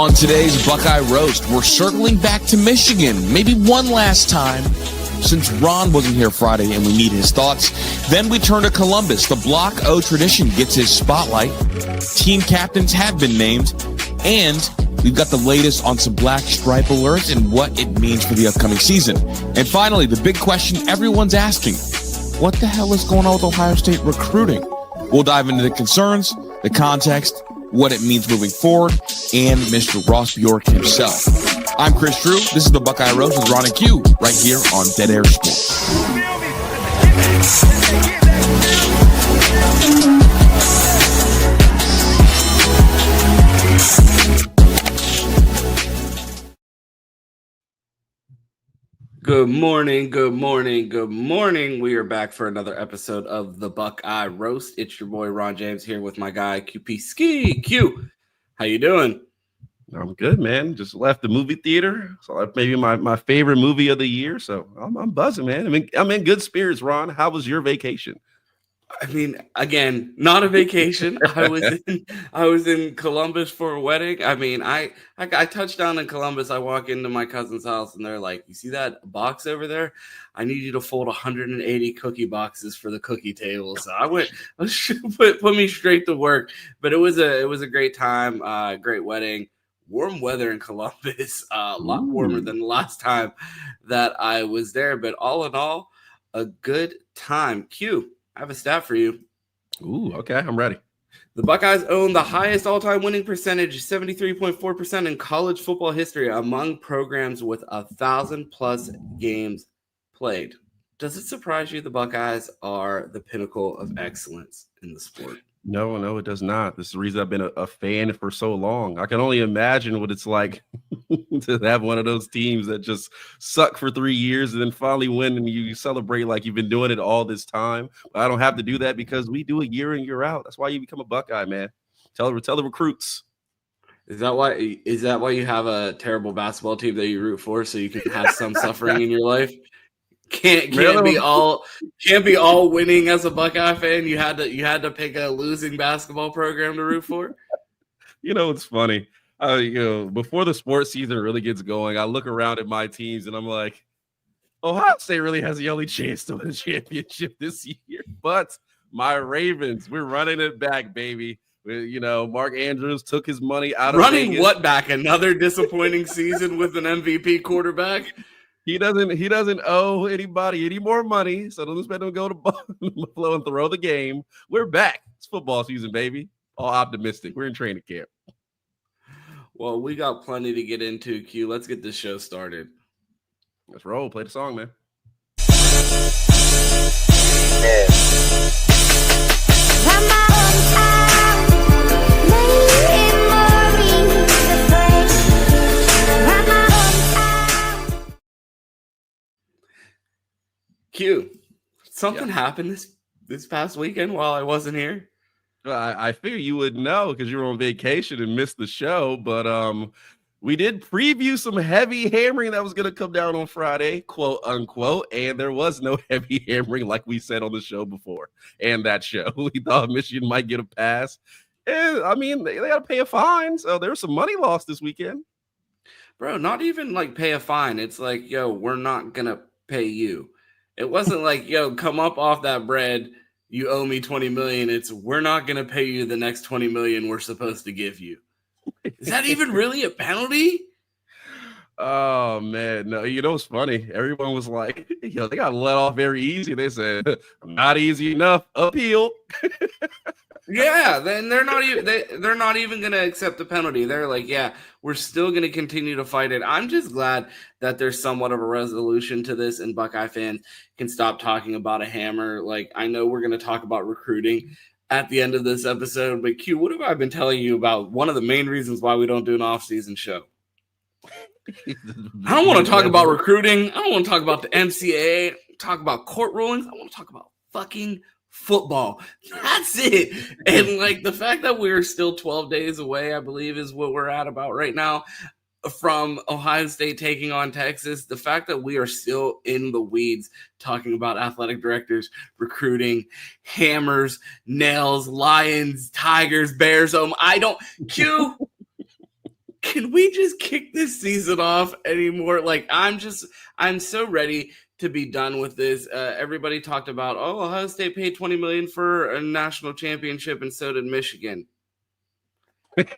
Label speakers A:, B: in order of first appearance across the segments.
A: On today's Buckeye Roast, we're circling back to Michigan, maybe one last time, since Ron wasn't here Friday and we need his thoughts. Then we turn to Columbus. The Block O tradition gets his spotlight. Team captains have been named, and we've got the latest on some black stripe alerts and what it means for the upcoming season. And finally, the big question everyone's asking, what the hell is going on with Ohio State recruiting? We'll dive into the concerns, the context, what it means moving forward, and Mr. Ross Bjork himself. I'm Chris Drew. This is the Buckeye Roast with Ron and Q right here on Dead Air Sports.
B: Good morning, good morning, good morning. We are back for another episode of the Buckeye Roast. It's your boy Ron James here with my guy QPK. Q, how you doing?
C: I'm good, man. Just left the movie theater. So maybe my favorite movie of the year. So I'm buzzing, man. I'm in good spirits, Ron. How was your vacation?
B: I mean, again, not a vacation. I was in Columbus for a wedding. I mean, I touched down in Columbus. I walk into my cousin's house and they're like, "You see that box over there? I need you to fold 180 cookie boxes for the cookie table." So I went, put me straight to work. But it was a great time, great wedding. Warm weather in Columbus, a lot warmer than the last time that I was there. But all in all, a good time. Q, I have a stat for you.
C: Ooh, okay, I'm ready.
B: The Buckeyes own the highest all-time winning percentage, 73.4% in college football history among programs with 1,000+ games played. Does it surprise you the Buckeyes are the pinnacle of excellence in the sport?
C: No, it does not. This is the reason I've been a fan for so long. I can only imagine what it's like to have one of those teams that just suck for 3 years and then finally win and you celebrate like you've been doing it all this time. But I don't have to do that because we do it year in, year out. That's why you become a Buckeye, man. Tell the recruits.
B: Is that why you have a terrible basketball team that you root for so you can have some suffering in your life? Can't be all winning as a Buckeye fan. You had to pick a losing basketball program to root for.
C: You know, it's funny. Before the sports season really gets going, I look around at my teams and I'm like, Ohio State really has the only chance to win a championship this year. But my Ravens, we're running it back, baby. Mark Andrews took his money out of
B: running
C: Vegas.
B: What back? Another disappointing season with an MVP quarterback.
C: He doesn't owe anybody any more money, so don't expect him to go to Buffalo and throw the game. We're back. It's football season, baby. All optimistic. We're in training camp.
B: Well, we got plenty to get into, Q. Let's get this show started.
C: Let's roll. Play the song, man.
B: Q, something happened this past weekend while I wasn't here.
C: I figure you would know because you were on vacation and missed the show, but we did preview some heavy hammering that was going to come down on Friday, quote unquote, and there was no heavy hammering like we said on the show before. And that show, we thought Michigan might get a pass. And I mean, they got to pay a fine, so there's some money lost this weekend.
B: Bro, not even like pay a fine. It's like, yo, we're not going to pay you. It wasn't like, yo, come up off that bread. You owe me $20 million. It's we're not going to pay you the next $20 million we're supposed to give you. Is that even really a penalty?
C: Oh, man. No, it's funny. Everyone was like, they got let off very easy. They said, not easy enough. Appeal.
B: Yeah, then they're not even going to accept the penalty. They're like, yeah, we're still going to continue to fight it. I'm just glad that there's somewhat of a resolution to this and Buckeye fans can stop talking about a hammer. Like, I know we're going to talk about recruiting at the end of this episode, but Q, what have I been telling you about one of the main reasons why we don't do an off-season show? I don't want to talk about recruiting. I don't want to talk about the NCAA, talk about court rulings. I want to talk about fucking football. That's it. And like the fact that we're still 12 days away, I believe is what we're at about right now from Ohio State taking on Texas. The fact that we are still in the weeds talking about athletic directors, recruiting, hammers, nails, lions, tigers, bears. can we just kick this season off anymore? Like, I'm so ready to be done with this. Everybody talked about, Ohio State paid $20 million for a national championship, and so did Michigan.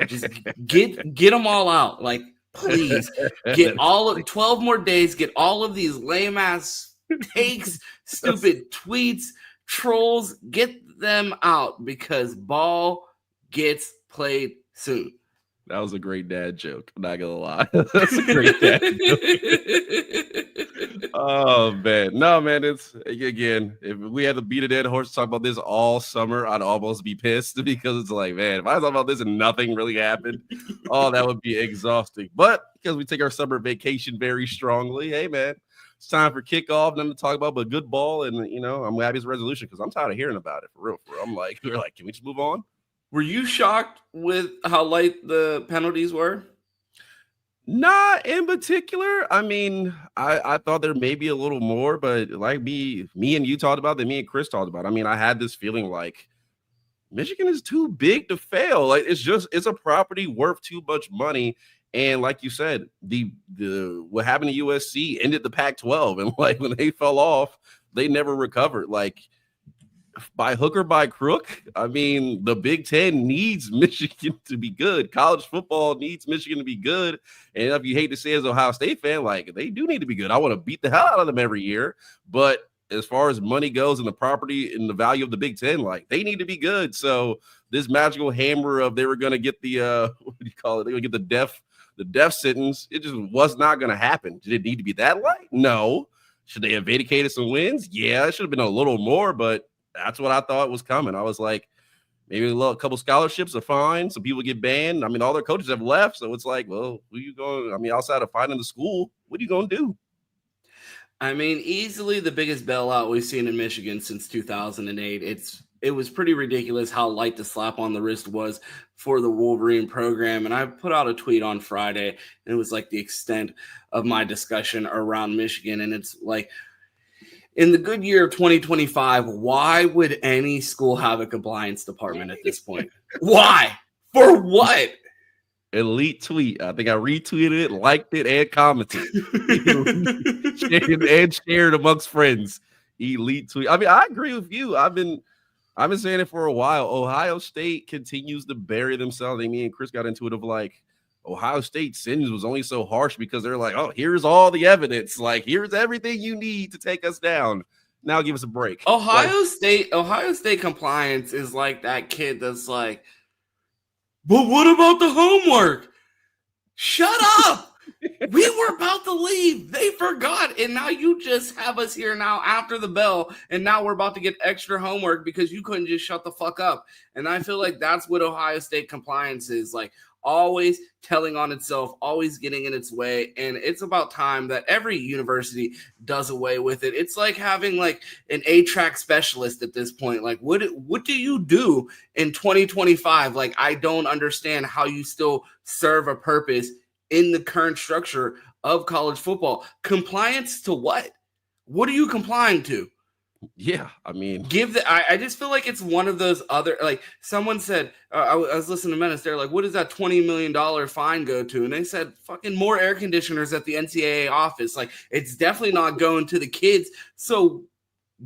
B: Just get them all out. Like, please get all of 12 more days, get all of these lame ass takes, stupid tweets, trolls, get them out because ball gets played soon.
C: That was a great dad joke. I'm not gonna lie. That's a great dad joke. Oh man. No, man, it's again, if we had to beat a dead horse to talk about this all summer, I'd almost be pissed because it's like, man, if I talk about this and nothing really happened, that would be exhausting. But because we take our summer vacation very strongly, hey man, it's time for kickoff, nothing to talk about but good ball. And I'm happy it's a resolution because I'm tired of hearing about it for real. I'm like, we're like, can we just move on?
B: Were you shocked with how light the penalties were?
C: Not in particular. I mean, I thought there may be a little more, but like me and you talked about that, me and Chris talked about. I mean, I had this feeling like Michigan is too big to fail. Like it's a property worth too much money. And like you said, the what happened to USC ended the Pac-12, and like when they fell off, they never recovered. Like, by hook or by crook, I mean, the Big Ten needs Michigan to be good. College football needs Michigan to be good. And if you hate to say as an Ohio State fan, like, they do need to be good. I want to beat the hell out of them every year. But as far as money goes and the property and the value of the Big Ten, like, they need to be good. So this magical hammer of they were going to get the, what do you call it? They were going to get the death sentence. It just was not going to happen. Did it need to be that light? No. Should they have vacated some wins? Yeah, it should have been a little more, but that's what I thought was coming. I was like, maybe a couple scholarships are fine. Some people get banned. I mean, all their coaches have left. So it's like, well, who you going? I mean, outside of finding the school, what are you going to do?
B: I mean, easily the biggest bailout we've seen in Michigan since 2008. It was pretty ridiculous how light the slap on the wrist was for the Wolverine program. And I put out a tweet on Friday, and it was like the extent of my discussion around Michigan. And it's like, in the good year of 2025, why would any school have a compliance department at this point? Why? For what?
C: Elite tweet. I think I retweeted it, liked it, and commented. and shared amongst friends. Elite tweet. I mean, I agree with you. I've been saying it for a while. Ohio State continues to bury themselves. I mean, me and Chris got into it of like, Ohio State sentence was only so harsh because they're like, here's all the evidence. Like, here's everything you need to take us down. Now give us a break.
B: Ohio State compliance is like that kid that's like, but what about the homework? Shut up. We were about to leave. They forgot. And now you just have us here now after the bell. And now we're about to get extra homework because you couldn't just shut the fuck up. And I feel like that's what Ohio State compliance is like. Always telling on itself, always getting in its way. And it's about time that every university does away with it. It's like having like an A-track specialist at this point. Like, what do you do in 2025? Like, I don't understand how you still serve a purpose in the current structure of college football. Compliance to what? What are you complying to?
C: Yeah, I mean,
B: I just feel like it's one of those other, like someone said, I was listening to Menace, they're like, what does that $20 million fine go to? And they said, fucking more air conditioners at the NCAA office. Like, it's definitely not going to the kids. So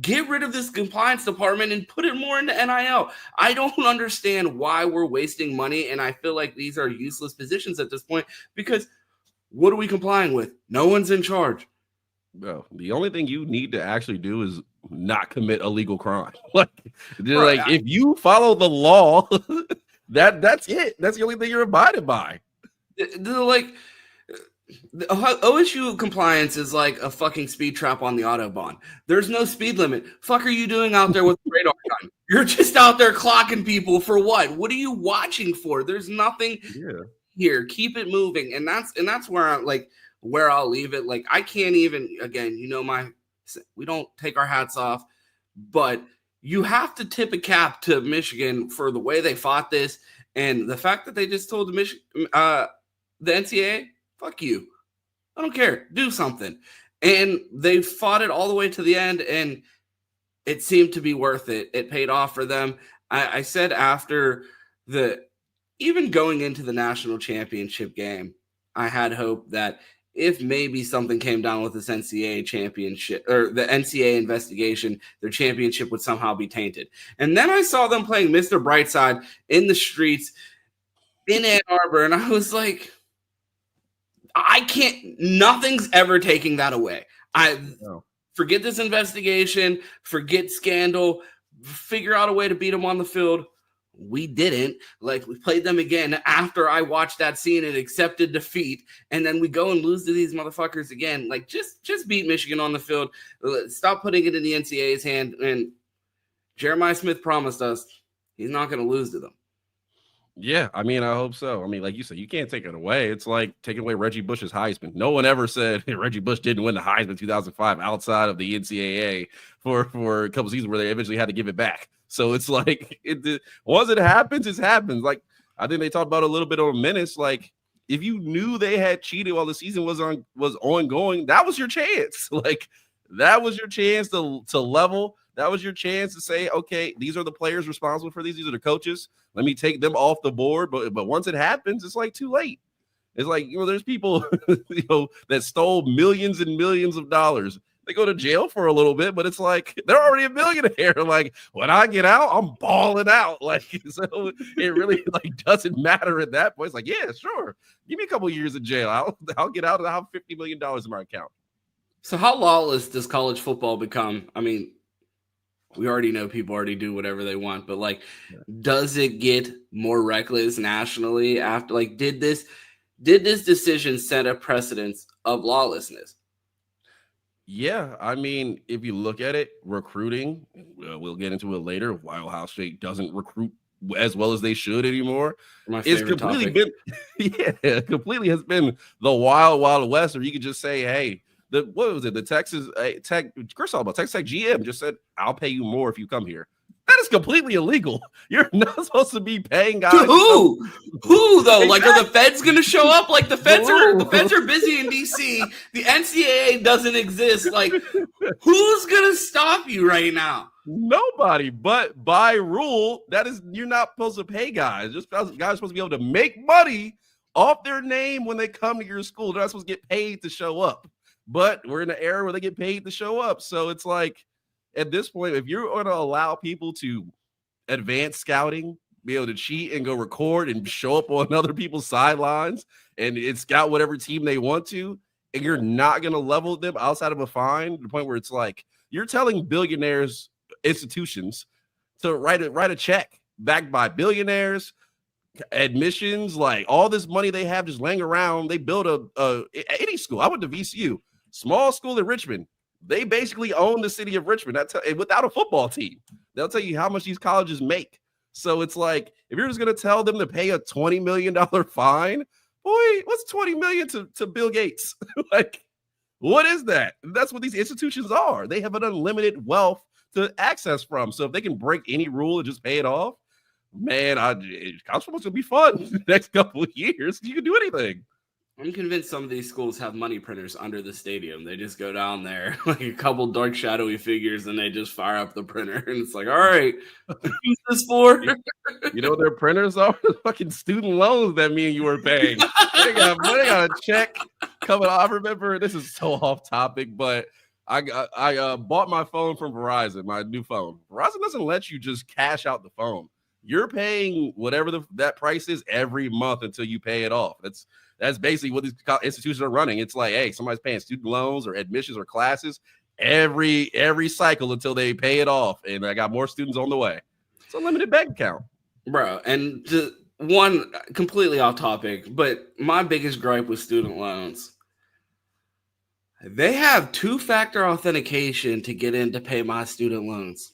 B: get rid of this compliance department and put it more into NIL. I don't understand why we're wasting money. And I feel like these are useless positions at this point because what are we complying with? No one's in charge.
C: Bro, the only thing you need to actually do is not commit a legal crime. Like if you follow the law, that's it. That's the only thing you're abided by.
B: Like the OSU compliance is like a fucking speed trap on the Autobahn. There's no speed limit. Fuck are you doing out there with the radar gun? You're just out there clocking people for what? What are you watching for? There's nothing here. Keep it moving. And that's where I'll leave it. Like, I can't even, again, we don't take our hats off, but you have to tip a cap to Michigan for the way they fought this. And the fact that they just told the NCAA, fuck you. I don't care. Do something. And they fought it all the way to the end, and it seemed to be worth it. It paid off for them. I said after the even going into the national championship game, I had hope that if maybe something came down with this NCAA championship or the NCAA investigation, their championship would somehow be tainted. And then I saw them playing Mr. Brightside in the streets in Ann Arbor, and I was like, nothing's ever taking that away. Forget this investigation, forget scandal, figure out a way to beat them on the field. We didn't. Like, we played them again after I watched that scene and accepted defeat, and then we go and lose to these motherfuckers again. Like, just beat Michigan on the field. Stop putting it in the NCAA's hand. And Jeremiah Smith promised us he's not going to lose to them.
C: Yeah, I mean, I hope so. I mean, like you said, you can't take it away. It's like taking away Reggie Bush's Heisman. No one ever said Reggie Bush didn't win the Heisman in 2005 outside of the NCAA for a couple seasons where they eventually had to give it back. So it's like, once it happens, it happens. Like, I think they talked about a little bit on Menace. Like, if you knew they had cheated while the season was ongoing, that was your chance. Like, that was your chance to level. That was your chance to say, okay, these are the players responsible for these. These are the coaches. Let me take them off the board. But once it happens, it's like too late. It's like, there's people, that stole millions and millions of dollars. They go to jail for a little bit, but it's like they're already a millionaire. Like, when I get out, I'm balling out. Like, so it really doesn't matter at that point. It's like, yeah, sure. Give me a couple years in jail. I'll get out and I'll have $50 million in my account.
B: So how lawless does college football become? I mean, we already know people already do whatever they want, but does it get more reckless nationally after, did this decision set a precedence of lawlessness?
C: Yeah, I mean, if you look at it, recruiting, we'll get into it later, why Ohio State doesn't recruit as well as they should anymore. It's completely completely has been the wild, wild west, or you could just say, hey, the Texas Tech, Chris Alba, Texas Tech GM just said, I'll pay you more if you come here. That is completely illegal. You're not supposed to be paying guys.
B: To who? Who though? Exactly. Are the feds going to show up? The feds are busy in DC. The NCAA doesn't exist. Who's going to stop you right now?
C: Nobody. But by rule, you're not supposed to pay guys. Just guys are supposed to be able to make money off their name when they come to your school. They're not supposed to get paid to show up. But we're in an era where they get paid to show up. So it's like, at this point, if you're going to allow people to advance scouting, be able to cheat and go record and show up on other people's sidelines and scout whatever team they want to, and you're not going to level them outside of a fine, to the point where it's like you're telling billionaires, institutions, to write a check backed by billionaires, admissions, all this money they have just laying around. They build any school. I went to VCU, small school in Richmond. They basically own the city of Richmond. Without a football team, they'll tell you how much these colleges make. So it's like, if you're just going to tell them to pay a $20 million fine, boy, what's $20 million to Bill Gates? What is that? That's what these institutions are. They have an unlimited wealth to access from. So if they can break any rule and just pay it off, man, college football's going to be fun the next couple of years. You can do anything.
B: I'm convinced some of these schools have money printers under the stadium. They just go down there, a couple dark, shadowy figures, and they just fire up the printer. And it's like, all right, who's this for?
C: You know what their printers are? Fucking student loans that me and you were paying. They got a check coming off. I remember, this is so off topic, but I bought my phone from Verizon, my new phone. Verizon doesn't let you just cash out the phone. You're paying whatever that price is every month until you pay it off. That's basically what these institutions are running. It's like, hey, somebody's paying student loans or admissions or classes every cycle until they pay it off. And I got more students on the way. It's a limited bank account.
B: Bro, and one completely off topic, but my biggest gripe with student loans, they have two-factor authentication to get in to pay my student loans.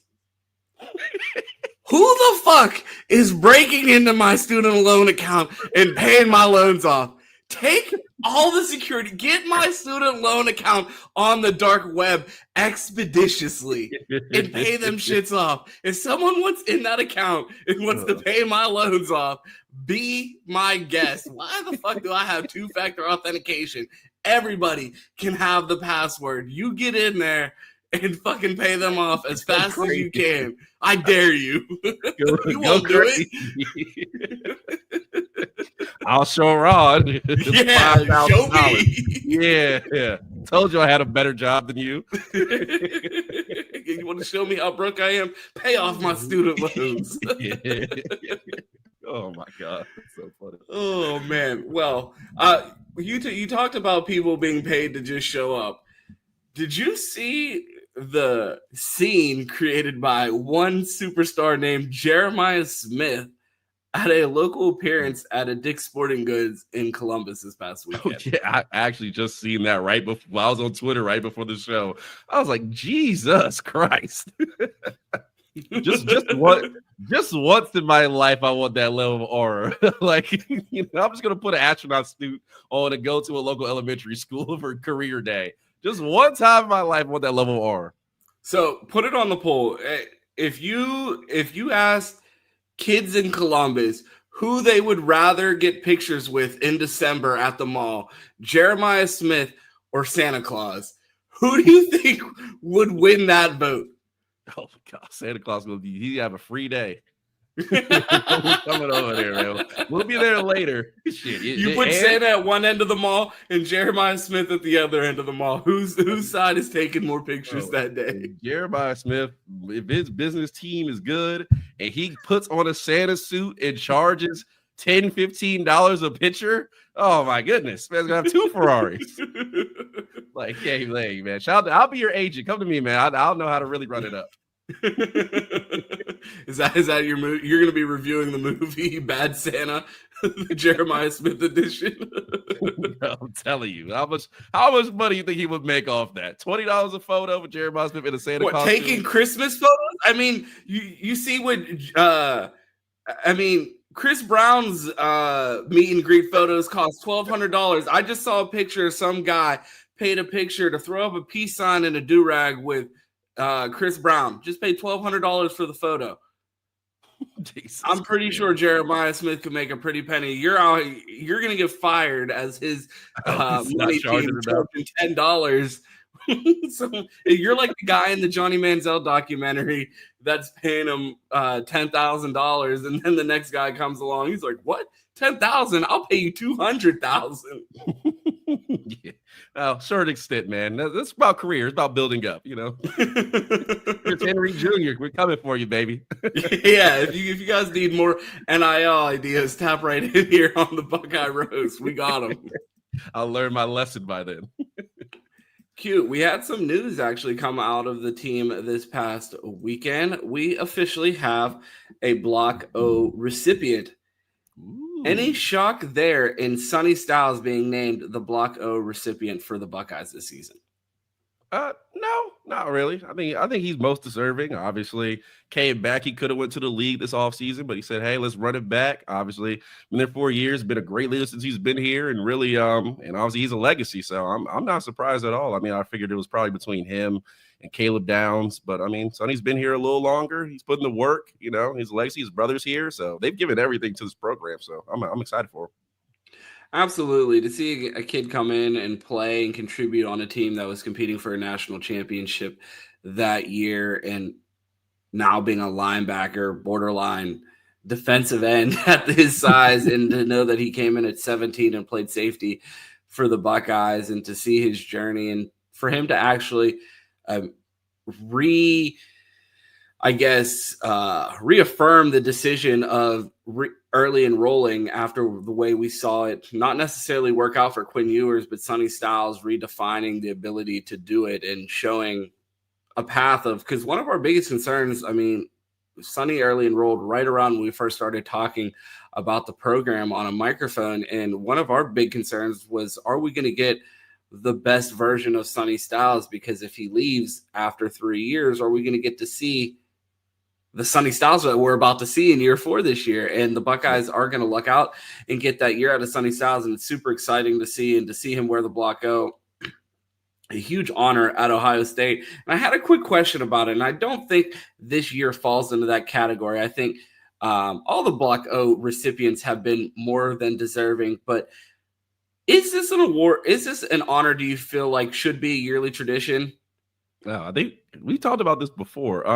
B: Who the fuck is breaking into my student loan account and paying my loans off? Take all the security, get my student loan account on the dark web expeditiously and pay them shits off. If someone wants in that account and wants to pay my loans off, be my guest. Why the fuck do I have two-factor authentication? Everybody can have the password. You get in there and fucking pay them off as fast as you can. I dare you. You won't do it.
C: I'll show Ron.
B: Yeah, show me.
C: Yeah. Told you I had a better job than you.
B: You want to show me how broke I am? Pay off my student loans.
C: Yeah. Oh my God, that's so funny.
B: Oh man. Well, you talked about people being paid to just show up. Did you see the scene created by one superstar named Jeremiah Smith at a local appearance at a Dick's Sporting Goods in Columbus this past weekend?
C: Oh, yeah, I actually just seen that right before I was on Twitter right before the show. I was like, Jesus Christ. just once in my life, I want that level of aura. Like, I'm just gonna put an astronaut suit on and go to a local elementary school for career day. Just one time in my life, I want that level of aura.
B: So put it on the poll. If you asked kids in Columbus who they would rather get pictures with in December at the mall, Jeremiah Smith or Santa Claus, who do you think would win that vote?
C: Oh God, Santa Claus he have a free day. Coming over there, man. We'll be there later. Shit,
B: you put Santa at one end of the mall and Jeremiah Smith at the other end of the mall. Whose side is taking more pictures that day?
C: Jeremiah Smith, if his business team is good and he puts on a Santa suit and charges $10, $15 a picture, oh my goodness, man's gonna have 2 Ferraris. Like, hey, man, I'll be your agent. Come to me, man. I'll know how to really run it up.
B: Is that your movie? You're going to be reviewing the movie Bad Santa, the Jeremiah Smith edition.
C: I'm telling you, how much money you think he would make off that? $20 a photo with Jeremiah Smith in a Santa costume?
B: Taking Christmas photos? I mean, you see what? Chris Brown's meet and greet photos cost $1,200. I just saw a picture of some guy paid a picture to throw up a peace sign and a do-rag with Chris Brown. Just paid $1,200 for the photo. Jesus, I'm pretty sure Jeremiah Smith could make a pretty penny. You're gonna get fired as his money team charging $10. So you're like the guy in the Johnny Manziel documentary that's paying him $10,000, and then the next guy comes along. He's like, "What? 10,000? I'll pay you 200,000."
C: Yeah. Oh, certain extent, man. That's about career. It's about building up, Chris Henry Jr., we're coming for you, baby.
B: Yeah, if you guys need more NIL ideas, tap right in here on the Buckeye Roast. We got them.
C: I'll learn my lesson by then.
B: Cute. We had some news actually come out of the team this past weekend. We officially have a Block O recipient. Ooh. Any shock there in Sonny Styles being named the Block O recipient for the Buckeyes this season?
C: No, not really. I think he's most deserving. Obviously, came back. He could have went to the league this offseason, but he said, "Hey, let's run it back." Obviously, been there 4 years, been a great leader since he's been here, and really, and obviously he's a legacy. So I'm not surprised at all. I mean, I figured it was probably between him and Caleb Downs, but I mean, Sonny's been here a little longer. He's putting the work. His legacy. His brother's here, so they've given everything to this program. So I'm excited for him.
B: Absolutely. To see a kid come in and play and contribute on a team that was competing for a national championship that year and now being a linebacker, borderline defensive end at his size, and to know that he came in at 17 and played safety for the Buckeyes, and to see his journey and for him to actually reaffirm the decision of early enrolling after the way we saw it not necessarily work out for Quinn Ewers, but Sonny Styles redefining the ability to do it and showing a path of, because one of our biggest concerns, I mean, Sonny early enrolled right around when we first started talking about the program on a microphone. And one of our big concerns was, are we going to get the best version of Sonny Styles? Because if he leaves after 3 years, are we going to get to see the Sonny Styles that we're about to see in year 4 this year? And the Buckeyes are going to luck out and get that year out of Sonny Styles. And it's super exciting to see, and to see him wear the Block O. A huge honor at Ohio State. And I had a quick question about it, and I don't think this year falls into that category. I think all the Block O recipients have been more than deserving, but is this an award? Is this an honor, do you feel like should be a yearly tradition?
C: I think we talked about this before.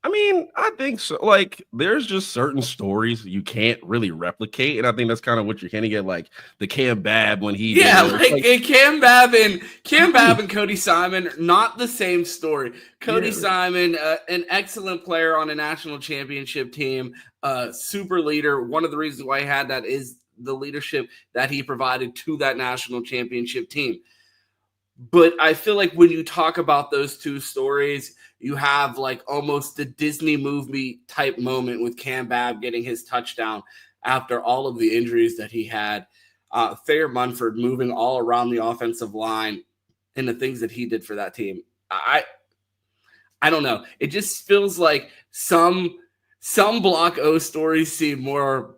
C: I mean, I think so. Like, there's just certain stories you can't really replicate, and I think that's kind of what you're hinting at, like the Cam Babb when he
B: Yeah,
C: did it.
B: like Cam Babb and Cody Simon, not the same story. Cody Simon, an excellent player on a national championship team, super leader. One of the reasons why he had that is the leadership that he provided to that national championship team. But I feel like when you talk about those two stories, you have like almost the Disney movie type moment with Cam Babb getting his touchdown after all of the injuries that he had. Thayer Munford moving all around the offensive line and the things that he did for that team. I don't know. It just feels like some Block O stories seem more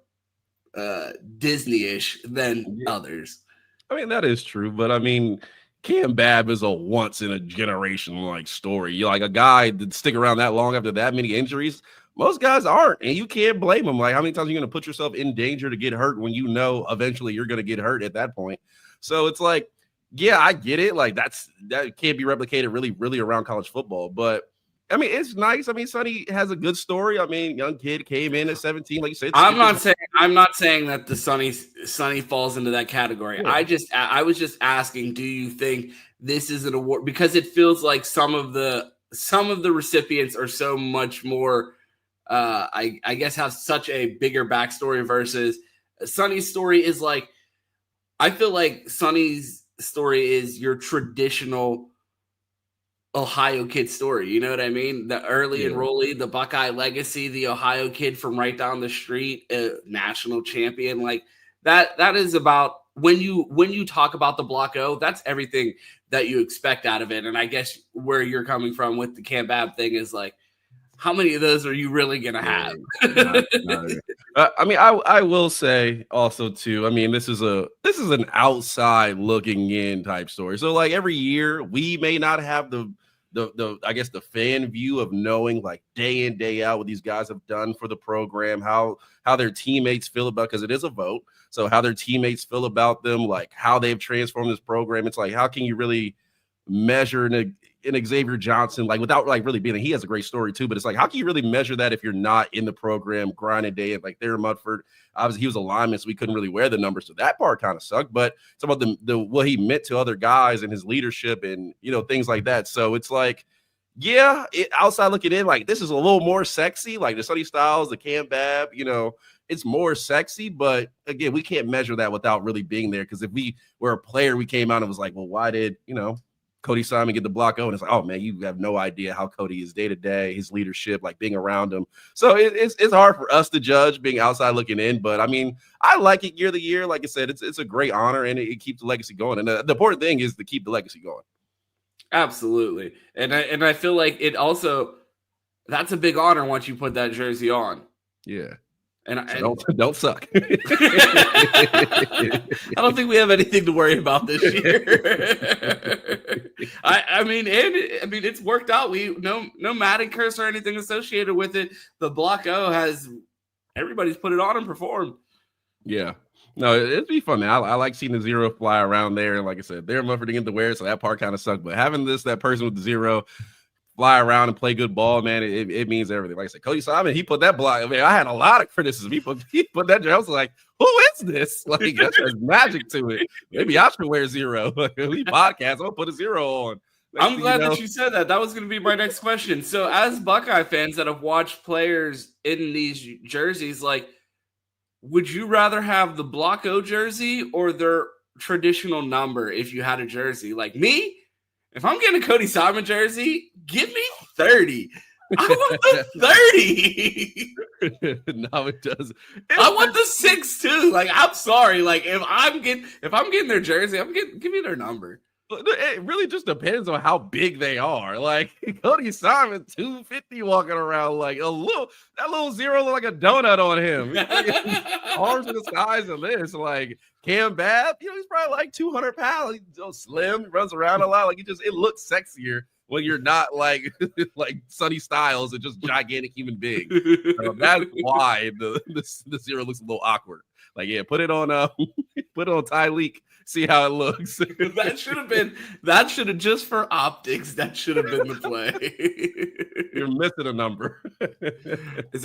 B: Disney-ish than others.
C: I mean, that is true, but I mean, Cam Babb is a once in a generation like story. You're like a guy that stick around that long after that many injuries. Most guys aren't, and you can't blame them. Like, how many times are you going to put yourself in danger to get hurt when you know eventually you're going to get hurt at that point? So it's like, yeah, I get it. Like, that can't be replicated really around college football. But I mean, it's nice. I mean, Sonny has a good story. I mean, young kid came in at 17, like you said.
B: I'm not saying that the Sonny falls into that category. Yeah. I was just asking, do you think this is an award? Because it feels like some of the recipients are so much more I guess have such a bigger backstory versus Sonny's story is like, I feel like Sonny's story is your traditional Ohio kid story. You know what I mean? The early enrollee, the Buckeye legacy, the Ohio kid from right down the street, national champion. Like that is about when you talk about the Block O, that's everything that you expect out of it. And I guess where you're coming from with the Cam Babb thing is like, how many of those are you really going to have?
C: I mean, I will say also too, I mean, this is an outside looking in type story. So like every year we may not have the I guess the fan view of knowing like day in, day out what these guys have done for the program, how their teammates feel about, because it is a vote. So how their teammates feel about them, like how they've transformed this program. It's like, how can you really measure an Xavier Johnson, like without like really being, he has a great story too, but it's like, how can you really measure that if you're not in the program grinding day? Like Thayer Munford, obviously he was a lineman, so we couldn't really wear the numbers. So that part kind of sucked, but it's about the what he meant to other guys and his leadership and, you know, things like that. So it's like, yeah, outside looking in, like this is a little more sexy, like the Sonny Styles, the Cam Babb, you know, it's more sexy, but again, we can't measure that without really being there. Because if we were a player, we came out and was like, well, why did, you know, Cody Simon get the Block O? And it's like, oh man, you have no idea how Cody is day to day, his leadership, like being around him. So it's hard for us to judge being outside looking in. But I mean, I like it year to year. Like I said, it's a great honor and it keeps the legacy going. And the important thing is to keep the legacy going.
B: Absolutely. And I feel like it also, that's a big honor once you put that jersey on.
C: Yeah.
B: And
C: so don't suck.
B: I don't think we have anything to worry about this year. I mean, it's worked out. We no Madden curse or anything associated with it. The Block O everybody's put it on and performed.
C: Yeah. No, it'd be fun, man. I like seeing the zero fly around there. And like I said, they're Munford to get to wear it, so that part kind of sucked. But having that person with the zero fly around and play good ball, man, it means everything. Like I said, Cody Simon, he put that block. I mean, I had a lot of criticism. He put that. I was like, who is this? Like, that's magic to it. Maybe I should wear zero. Like, we podcast, I'll put a zero on.
B: I'm glad that you said that. That was going to be my next question. So, as Buckeye fans that have watched players in these jerseys, like, would you rather have the Block O jersey or their traditional number if you had a jersey? Like me, if I'm getting a Cody Simon jersey, give me 30. I want the 30.
C: No, it doesn't.
B: I want the 6 too. Like, I'm sorry. Like, if I'm getting their jersey, give me their number.
C: It really just depends on how big they are. Like Cody Simon, 250 walking around, like that little zero look like a donut on him. Arms in the size of this. Like Cam Babb, he's probably like 200 pounds. He's so slim, runs around a lot. Like it looks sexier when you're not like Sonny Styles and just gigantic human being. So that's why the zero looks a little awkward. Like, yeah, put it on Tyleek, see how it looks.
B: That should have just for optics. That should have been the play.
C: You're missing a number.
B: Is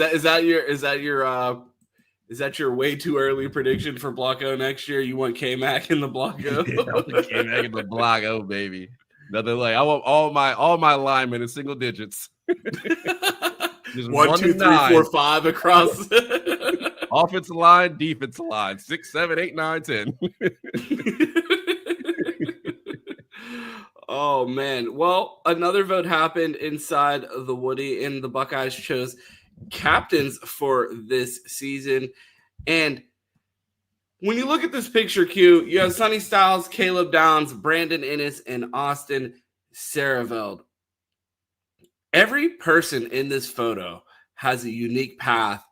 B: that your way too early prediction for Block O next year? You want K-Mac in the Block O?
C: Yeah, K-Mac in the Block O, baby. Nothing like I want all my linemen in single digits. Just
B: 1, 2, 3, 4, 5 across.
C: Offensive line, defensive line, 6, 7, 8, 9, 10.
B: Oh man. Well, another vote happened inside the Woody, and the Buckeyes chose captains for this season. And when you look at this picture, Q, you have Sonny Styles, Caleb Downs, Brandon Innis, and Austin Siereveld. Every person in this photo has a unique path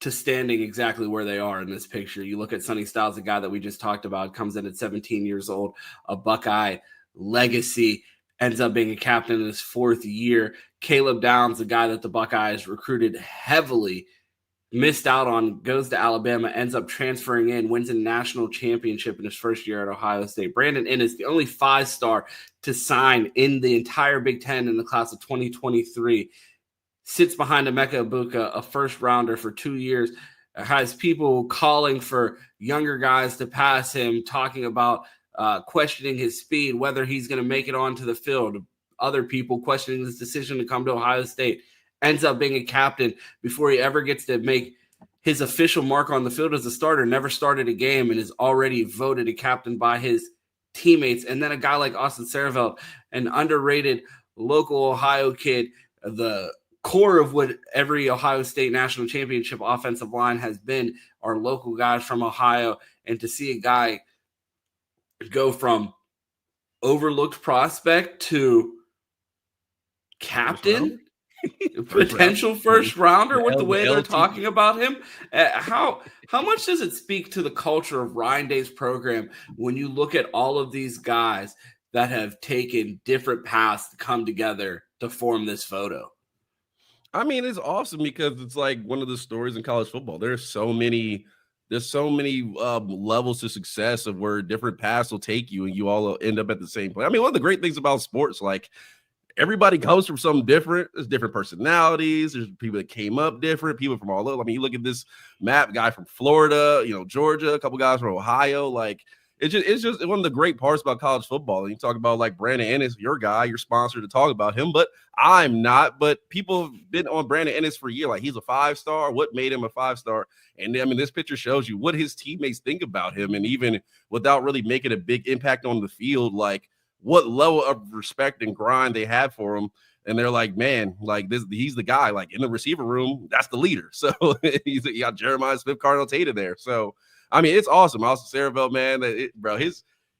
B: to standing exactly where they are in this picture. You look at Sonny Styles, the guy that we just talked about, comes in at 17 years old, a Buckeye legacy, ends up being a captain in his 4th year. Caleb Downs, the guy that the Buckeyes recruited heavily, missed out on, goes to Alabama, ends up transferring in, wins a national championship in his first year at Ohio State. Brandon Innis, the only 5-star to sign in the entire Big Ten in the class of 2023, sits behind Emeka Egbuka, a first-rounder for 2 years, has people calling for younger guys to pass him, talking about questioning his speed, whether he's going to make it onto the field. Other people questioning his decision to come to Ohio State. Ends up being a captain before he ever gets to make his official mark on the field as a starter. Never started a game and is already voted a captain by his teammates. And then a guy like Austin Siereveld, an underrated local Ohio kid, the core of what every Ohio State national championship offensive line has been, are local guys from Ohio. And to see a guy go from overlooked prospect to captain, potential first rounder with the way they're talking about him, how much does it speak to the culture of Ryan Day's program when you look at all of these guys that have taken different paths to come together to form this photo?
C: I mean, it's awesome because it's like one of the stories in college football. There's so many levels to success of where different paths will take you and you all end up at the same place. I mean, one of the great things about sports, like, everybody comes from something different. There's different personalities. There's people that came up different, people from all over. I mean, you look at this map, guy from Florida, Georgia, a couple guys from Ohio. Like, it's just one of the great parts about college football. And you talk about like Brandon Innis, your guy, your sponsor, to talk about him, but I'm not. But people have been on Brandon Innis for a year. Like, he's a 5-star. What made him a 5-star? And I mean, this picture shows you what his teammates think about him. And even without really making a big impact on the field, like, what level of respect and grind they had for him. And they're like, man, like he's the guy, like in the receiver room, that's the leader. So you got Jeremiah Smith, Cardinal Tatum there. So, I mean, it's awesome. Austin Siereveld, man,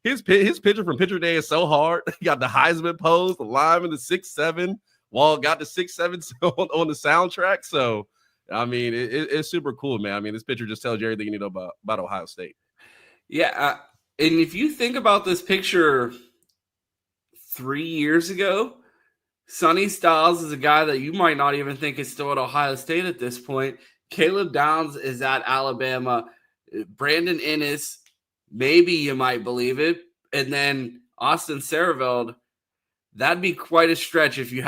C: his picture from picture day is so hard. He got the Heisman pose, the lineman, the 6'7", Wall got the 6'7" on the soundtrack. So, I mean, it's super cool, man. I mean, this picture just tells you everything you need to know about Ohio State.
B: Yeah. And if you think about this picture 3 years ago, Sonny Styles is a guy that you might not even think is still at Ohio State at this point. Caleb Downs is at Alabama. Brandon Innis, maybe you might believe it. And then Austin Siereveld, that'd be quite a stretch if you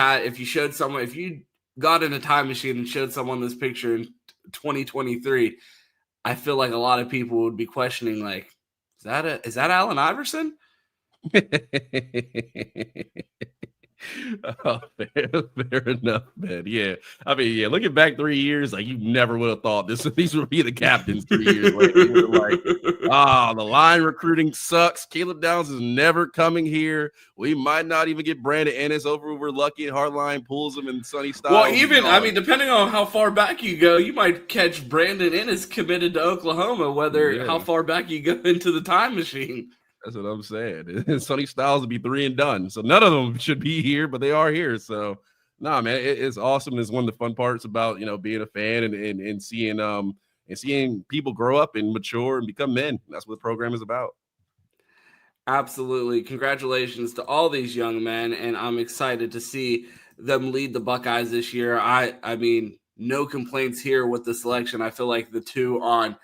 B: got in a time machine and showed someone this picture in 2023. I feel like a lot of people would be questioning, like, is that Allen Iverson?
C: Oh, fair enough, man. Yeah, I mean, yeah. Looking back 3 years, like, you never would have thought these would be the captains 3 years later. Like, the line recruiting sucks. Caleb Downs is never coming here. We might not even get Brandon Innis over. We're lucky and Hardline pulls him in Sonny Styles.
B: Well, I mean, depending on how far back you go, you might catch Brandon Innis committed to Oklahoma. How far back you go into the time machine.
C: That's what I'm saying. Sonny Styles would be 3 and done. So none of them should be here, but they are here. So, nah, man, it's awesome. It's one of the fun parts about, being a fan and seeing people grow up and mature and become men. That's what the program is about.
B: Absolutely. Congratulations to all these young men, and I'm excited to see them lead the Buckeyes this year. I mean, no complaints here with the selection. I feel like the two on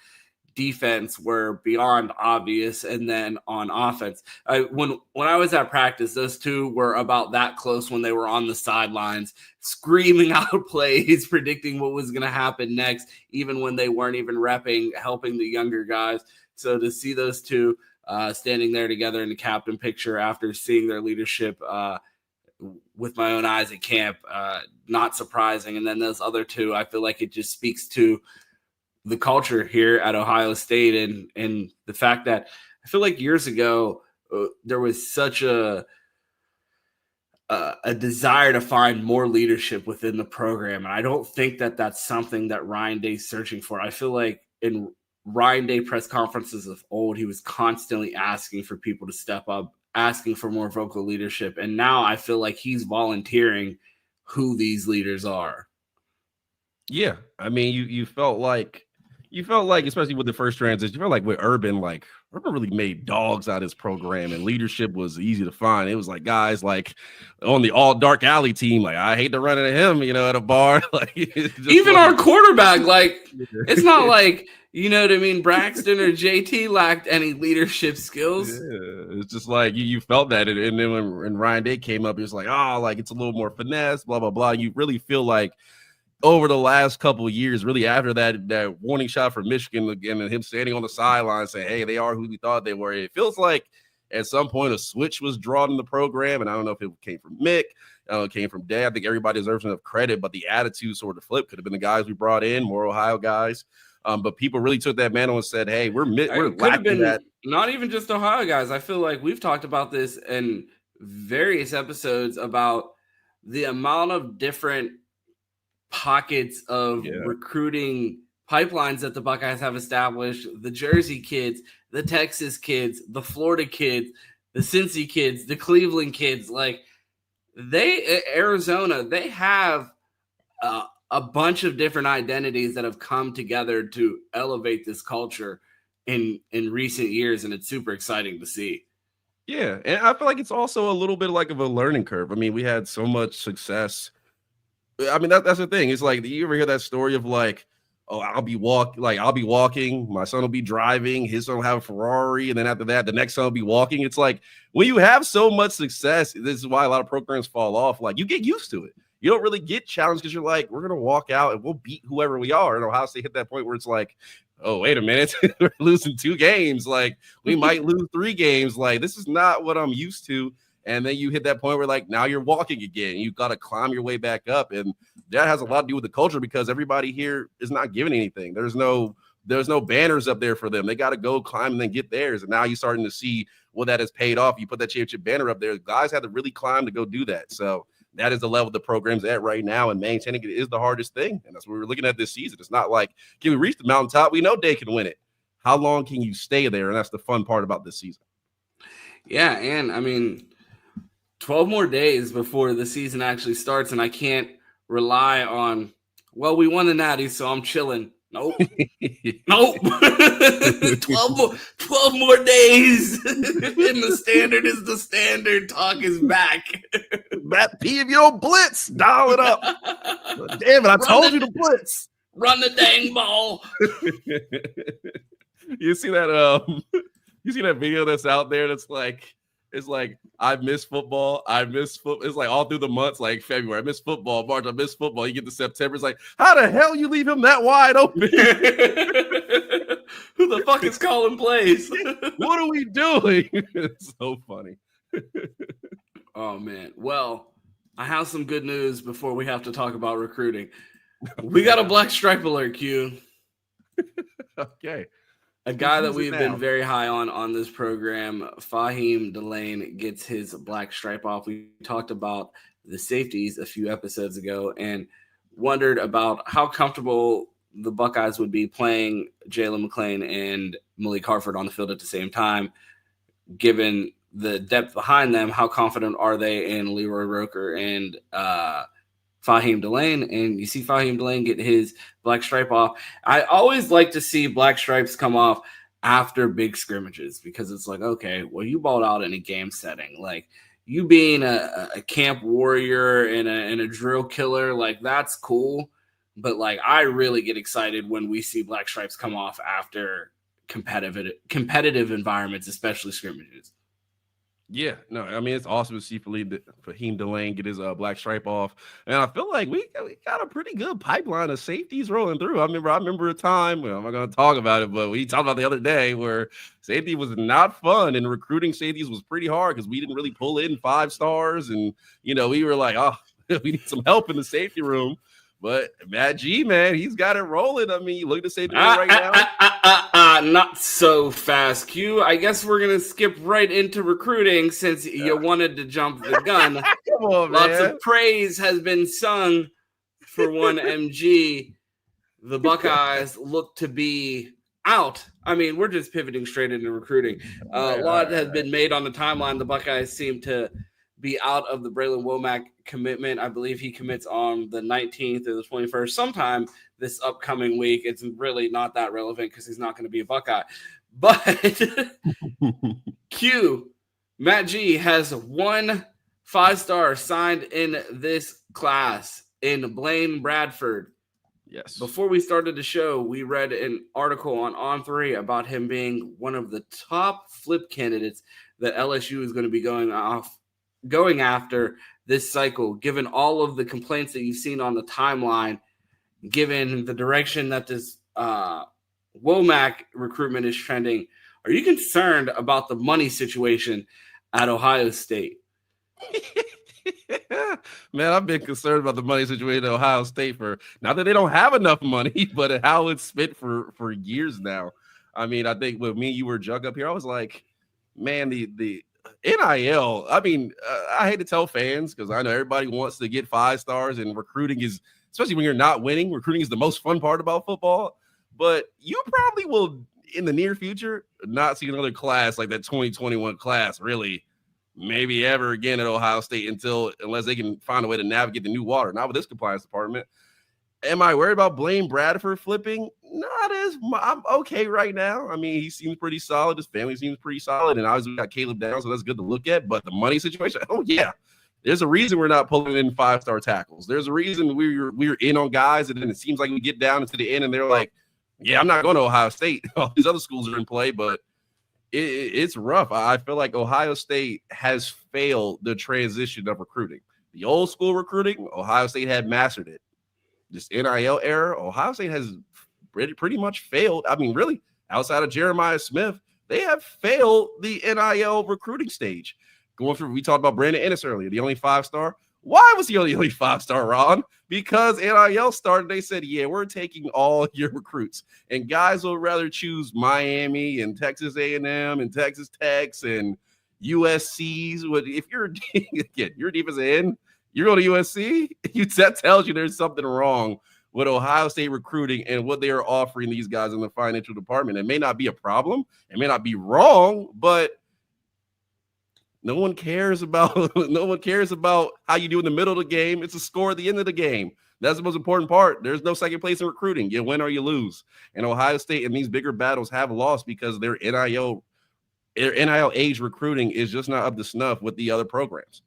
B: defense were beyond obvious, and then on offense, when I was at practice, those two were about that close when they were on the sidelines, screaming out plays, predicting what was going to happen next, even when they weren't even repping, helping the younger guys. So to see those two standing there together in the captain picture after seeing their leadership with my own eyes at camp, not surprising. And then those other two, I feel like it just speaks to the culture here at Ohio State and the fact that I feel like years ago there was such a desire to find more leadership within the program. And I don't think that that's something that Ryan Day's searching for. I feel like in Ryan Day press conferences of old, he was constantly asking for people to step up, asking for more vocal leadership. And now I feel like he's volunteering who these leaders are.
C: Yeah. I mean, you felt like, especially with the first transition, you felt like with Urban really made dogs out of his program, and leadership was easy to find. It was like guys like on the all dark alley team, like I hate to run into him, at a bar. Like
B: even our quarterback, like it's not like, you know what I mean, Braxton or JT lacked any leadership skills.
C: Yeah, it's just like you felt that, and then when Ryan Day came up, it was like, oh, like it's a little more finesse, blah blah blah. You really feel like over the last couple of years, really after that warning shot for Michigan again, and him standing on the sideline saying, hey, they are who we thought they were. It feels like at some point a switch was drawn in the program, and I don't know if it came from Mick, it came from Day. I think everybody deserves enough credit, but the attitude sort of flipped. Could have been the guys we brought in, more Ohio guys. But people really took that mantle and said, hey, we're lacking that.
B: Not even just Ohio guys. I feel like we've talked about this in various episodes about the amount of different pockets of recruiting pipelines that the Buckeyes have established. The Jersey kids, the Texas kids, the Florida kids, the Cincy kids, the Cleveland kids, like Arizona, they have a bunch of different identities that have come together to elevate this culture in recent years, and it's super exciting to see.
C: Yeah, and I feel like it's also a little bit like of a learning curve. I mean, we had so much success. I mean, that's the thing. It's like, do you ever hear that story of like, oh, I'll be walking, my son will be driving, his son will have a Ferrari, and then after that, the next son will be walking. It's like when you have so much success, this is why a lot of programs fall off. Like you get used to it. You don't really get challenged because you're like, we're gonna walk out and we'll beat whoever we are. And Ohio State hit that point where it's like, oh, wait a minute, we're losing 2 games. Like we might lose 3 games. Like this is not what I'm used to. And then you hit that point where like now you're walking again. You've got to climb your way back up. And that has a lot to do with the culture because everybody here is not giving anything. There's no banners up there for them. They got to go climb and then get theirs. And now you're starting to see that has paid off. You put that championship banner up there. Guys had to really climb to go do that. So that is the level the program's at right now. And maintaining it is the hardest thing. And that's what we're looking at this season. It's not like, can we reach the mountaintop? We know Day can win it. How long can you stay there? And that's the fun part about this season.
B: Yeah. And I mean, 12 more days before the season actually starts, and I can't rely on, well, we won the Natty, so I'm chilling. Nope. Nope. 12 more days. And the standard is the standard. Talk is back.
C: That P, if you don't blitz, dial it up. Damn it, I told you to blitz.
B: Run the dang ball.
C: You see that video that's out there that's like, it's like, I miss football. It's like all through the months, like February, I miss football. March, I miss football. You get to September, it's like, how the hell you leave him that wide open?
B: Who the fuck is calling plays?
C: What are we doing? It's so funny.
B: Oh, man. Well, I have some good news before we have to talk about recruiting. We got a black stripe alert, Q.
C: Okay.
B: A guy that we've been very high on this program, Fahim Delane, gets his black stripe off. We talked about the safeties a few episodes ago and wondered about how comfortable the Buckeyes would be playing Jalen McClain and Malik Harford on the field at the same time. Given the depth behind them, how confident are they in Leroy Roker and Fahim Delane? And you see Fahim Delane get his black stripe off. I always like to see black stripes come off after big scrimmages, because it's like, okay, well, you balled out in a game setting. Like, you being a camp warrior and a drill killer, like, that's cool. But, like, I really get excited when we see black stripes come off after competitive environments, especially scrimmages.
C: Yeah, no, I mean, it's awesome to see Fahim Delane get his black stripe off. And I feel like we got a pretty good pipeline of safeties rolling through. I remember a time, well, I'm not going to talk about it, but we talked about the other day where safety was not fun and recruiting safeties was pretty hard because we didn't really pull in 5 stars. And, we were like, oh, we need some help in the safety room. But Matt G, man, he's got it rolling. I mean, you look at the safety room right now.
B: Not so fast, Q. I guess we're going to skip right into recruiting since you wanted to jump the gun.
C: Come on,
B: Lots
C: man.
B: of praise has been sung for one MG. The Buckeyes look to be out. I mean, we're just pivoting straight into recruiting. A lot has been made on the timeline. The Buckeyes seem to be out of the Braylon Womack commitment. I believe he commits on the 19th or the 21st, sometime this upcoming week. It's really not that relevant because he's not going to be a Buckeye. But Q, Matt G has 1 5-star signed in this class in Blaine Bradford.
C: Yes.
B: Before we started the show, we read an article on On3 about him being one of the top flip candidates that LSU is going to be going after this cycle, given all of the complaints that you've seen on the timeline, given the direction that this Womack recruitment is trending. Are you concerned about the money situation at Ohio State?
C: Man, I've been concerned about the money situation at Ohio State for not that they don't have enough money, but how it's spent for years now. I mean, I think when me and you were jug up here, I was like, man, the NIL, I mean, I hate to tell fans because I know everybody wants to get 5 stars and recruiting is, especially when you're not winning, recruiting is the most fun part about football. But you probably will, in the near future, not see another class like that 2021 class really maybe ever again at Ohio State unless they can find a way to navigate the new water. Not with this compliance department. Am I worried about Blaine Bradford flipping? Not as much. I'm okay right now. I mean, he seems pretty solid. His family seems pretty solid. And obviously we got Caleb down, so that's good to look at. But the money situation, oh, yeah. There's a reason we're not pulling in 5-star tackles. There's a reason we're in on guys, and then it seems like we get down into the end, and they're like, yeah, I'm not going to Ohio State. All these other schools are in play, but it's rough. I feel like Ohio State has failed the transition of recruiting. The old school recruiting, Ohio State had mastered it. This NIL era, Ohio State has pretty much failed. I mean, really, outside of Jeremiah Smith, they have failed the NIL recruiting stage. We talked about Brandon Innis earlier, the only 5-star. Why was he only 5-star, Ron? Because NIL started, they said, yeah, we're taking all your recruits. And guys will rather choose Miami and Texas A&M and Texas Techs and USC's. If you're your defensive end, you're going to USC, that tells you there's something wrong with Ohio State recruiting and what they are offering these guys in the financial department. It may not be a problem. It may not be wrong, but no one cares about how you do in the middle of the game. It's a score at the end of the game. That's the most important part. There's no second place in recruiting. You win or you lose. And Ohio State in these bigger battles have lost because their NIL age recruiting is just not up to snuff with the other programs.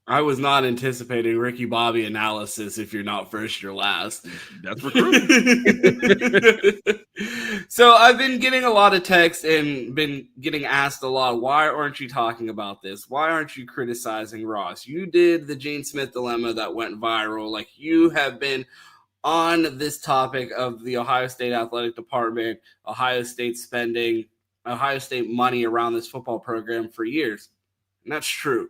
B: I was not anticipating Ricky Bobby analysis. If you're not first, you're last.
C: That's recruiting.
B: So I've been getting a lot of texts and been getting asked a lot, why aren't you talking about this? Why aren't you criticizing Ross? You did the Gene Smith dilemma that went viral. Like, you have been on this topic of the Ohio State athletic department, Ohio State spending, Ohio State money around this football program for years. And that's true.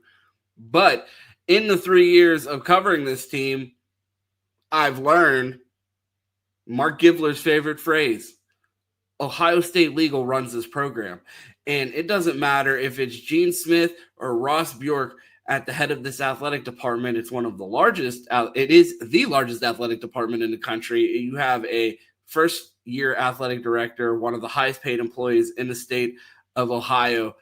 B: But in the 3 years of covering this team, I've learned Mark Givler's favorite phrase: Ohio State Legal runs this program. And it doesn't matter if it's Gene Smith or Ross Bjork at the head of this athletic department. It's one of the largest. It is the largest athletic department in the country. You have a first-year athletic director, one of the highest-paid employees in the state of Ohio.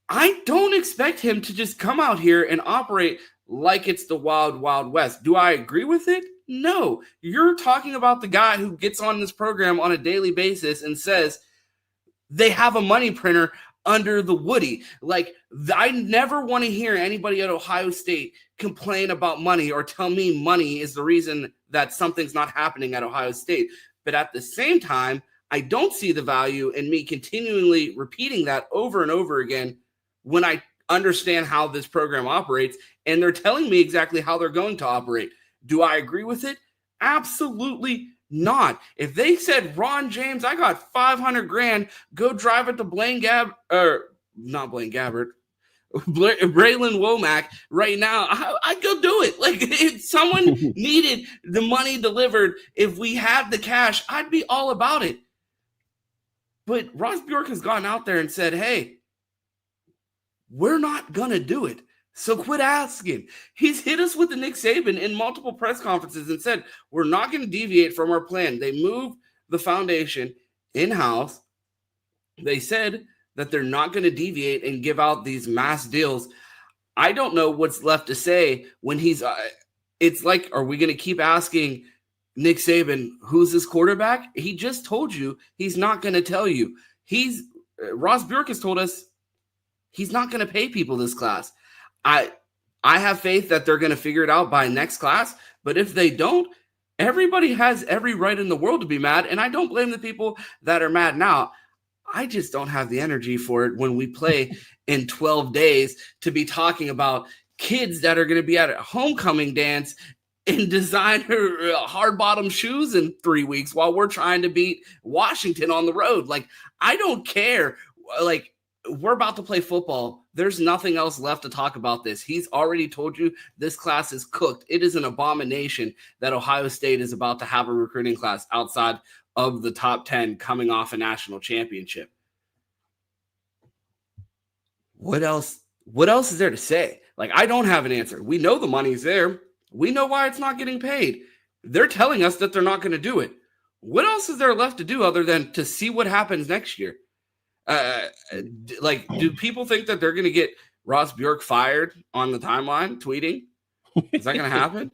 B: I don't expect him to just come out here and operate like it's the wild, wild west. Do I agree with it? No. You're talking about the guy who gets on this program on a daily basis and says, They have a money printer under the Woody. Like, I never want to hear anybody at Ohio State complain about money or tell me money is the reason that something's not happening at Ohio State. But at the same time, I don't see the value in me continually repeating that over and over again when I understand how this program operates, and they're telling me exactly how they're going to operate. Do I agree with it? Absolutely not. If they said, Ron James, I got 500 grand, go drive it to Braylon Womack right now, I'd go do it. Like, if someone needed the money delivered, if we had the cash, I'd be all about it. But Ross Bjork has gone out there and said, hey, we're not going to do it. So quit asking. He's hit us with the Nick Saban in multiple press conferences and said, we're not going to deviate from our plan. They moved the foundation in-house. They said that they're not going to deviate and give out these mass deals. I don't know what's left to say when he's it's like, are we going to keep asking Nick Saban, who's his quarterback? He just told you he's not going to tell you. Ross Bjork has told us he's not going to pay people this class. I have faith that they're going to figure it out by next class, but if they don't, everybody has every right in the world to be mad, and I don't blame the people that are mad now. I just don't have the energy for it when we play in 12 days to be talking about kids that are going to be at a homecoming dance in designer hard-bottom shoes in 3 weeks while we're trying to beat Washington on the road. Like, I don't care. Like, we're about to play football. There's nothing else left to talk about this. He's already told you this class is cooked. It is an abomination that Ohio State is about to have a recruiting class outside of the top 10 coming off a national championship. What else is there to say? Like, I don't have an answer. We know the money's there. We know why it's not getting paid. They're telling us that they're not going to do it. What else is there left to do other than to see what happens next year? Do people think that they're going to get Ross Bjork fired on the timeline tweeting? Is that going to happen?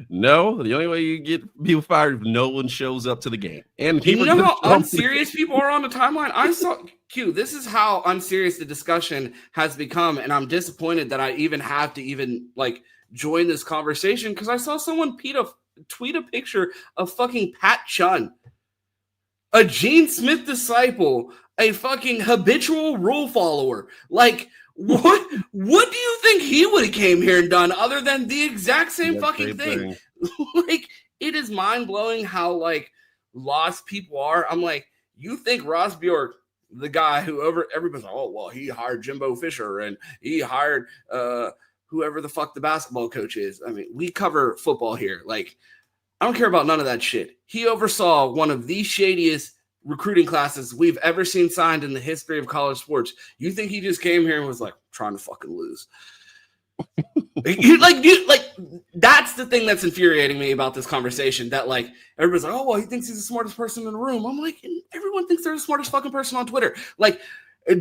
C: No, the only way you get people fired is if no one shows up to the game. And
B: you know how unserious people are on the timeline? I saw this is how unserious the discussion has become, and I'm disappointed that I even have to join this conversation because I saw someone tweet a picture of fucking Pat Chun, a Gene Smith disciple, a fucking habitual rule follower. Like, what do you think he would have came here and done other than the exact same fucking thing? Like, it is mind-blowing how, lost people are. I'm like, you think Ross Bjork, the guy who everybody's like, oh, well, he hired Jimbo Fisher and he hired whoever the fuck the basketball coach is. I mean, we cover football here. Like, I don't care about none of that shit. He oversaw one of the shadiest recruiting classes we've ever seen signed in the history of college sports. You think he just came here and was like, trying to fucking lose? That's the thing that's infuriating me about this conversation, that everybody's like, oh, well, he thinks he's the smartest person in the room. I'm like, everyone thinks they're the smartest fucking person on Twitter. Like,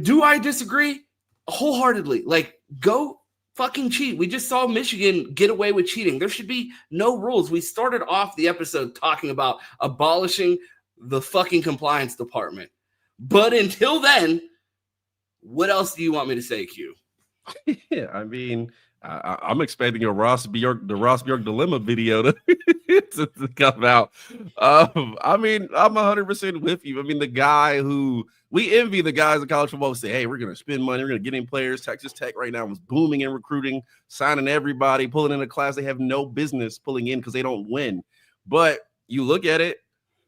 B: do I disagree? Wholeheartedly. Like, go fucking cheat. We just saw Michigan get away with cheating. There should be no rules. We started off the episode talking about abolishing the fucking compliance department. But until then, what else do you want me to say, Q?
C: Yeah, I mean, I'm expecting the Ross Bjork Dilemma video to come out. I mean, I'm 100% with you. I mean, the guy who we envy, the guys in college football who say, hey, we're going to spend money, we're going to get in players. Texas Tech right now was booming in recruiting, signing everybody, pulling in a class they have no business pulling in because they don't win. But you look at it,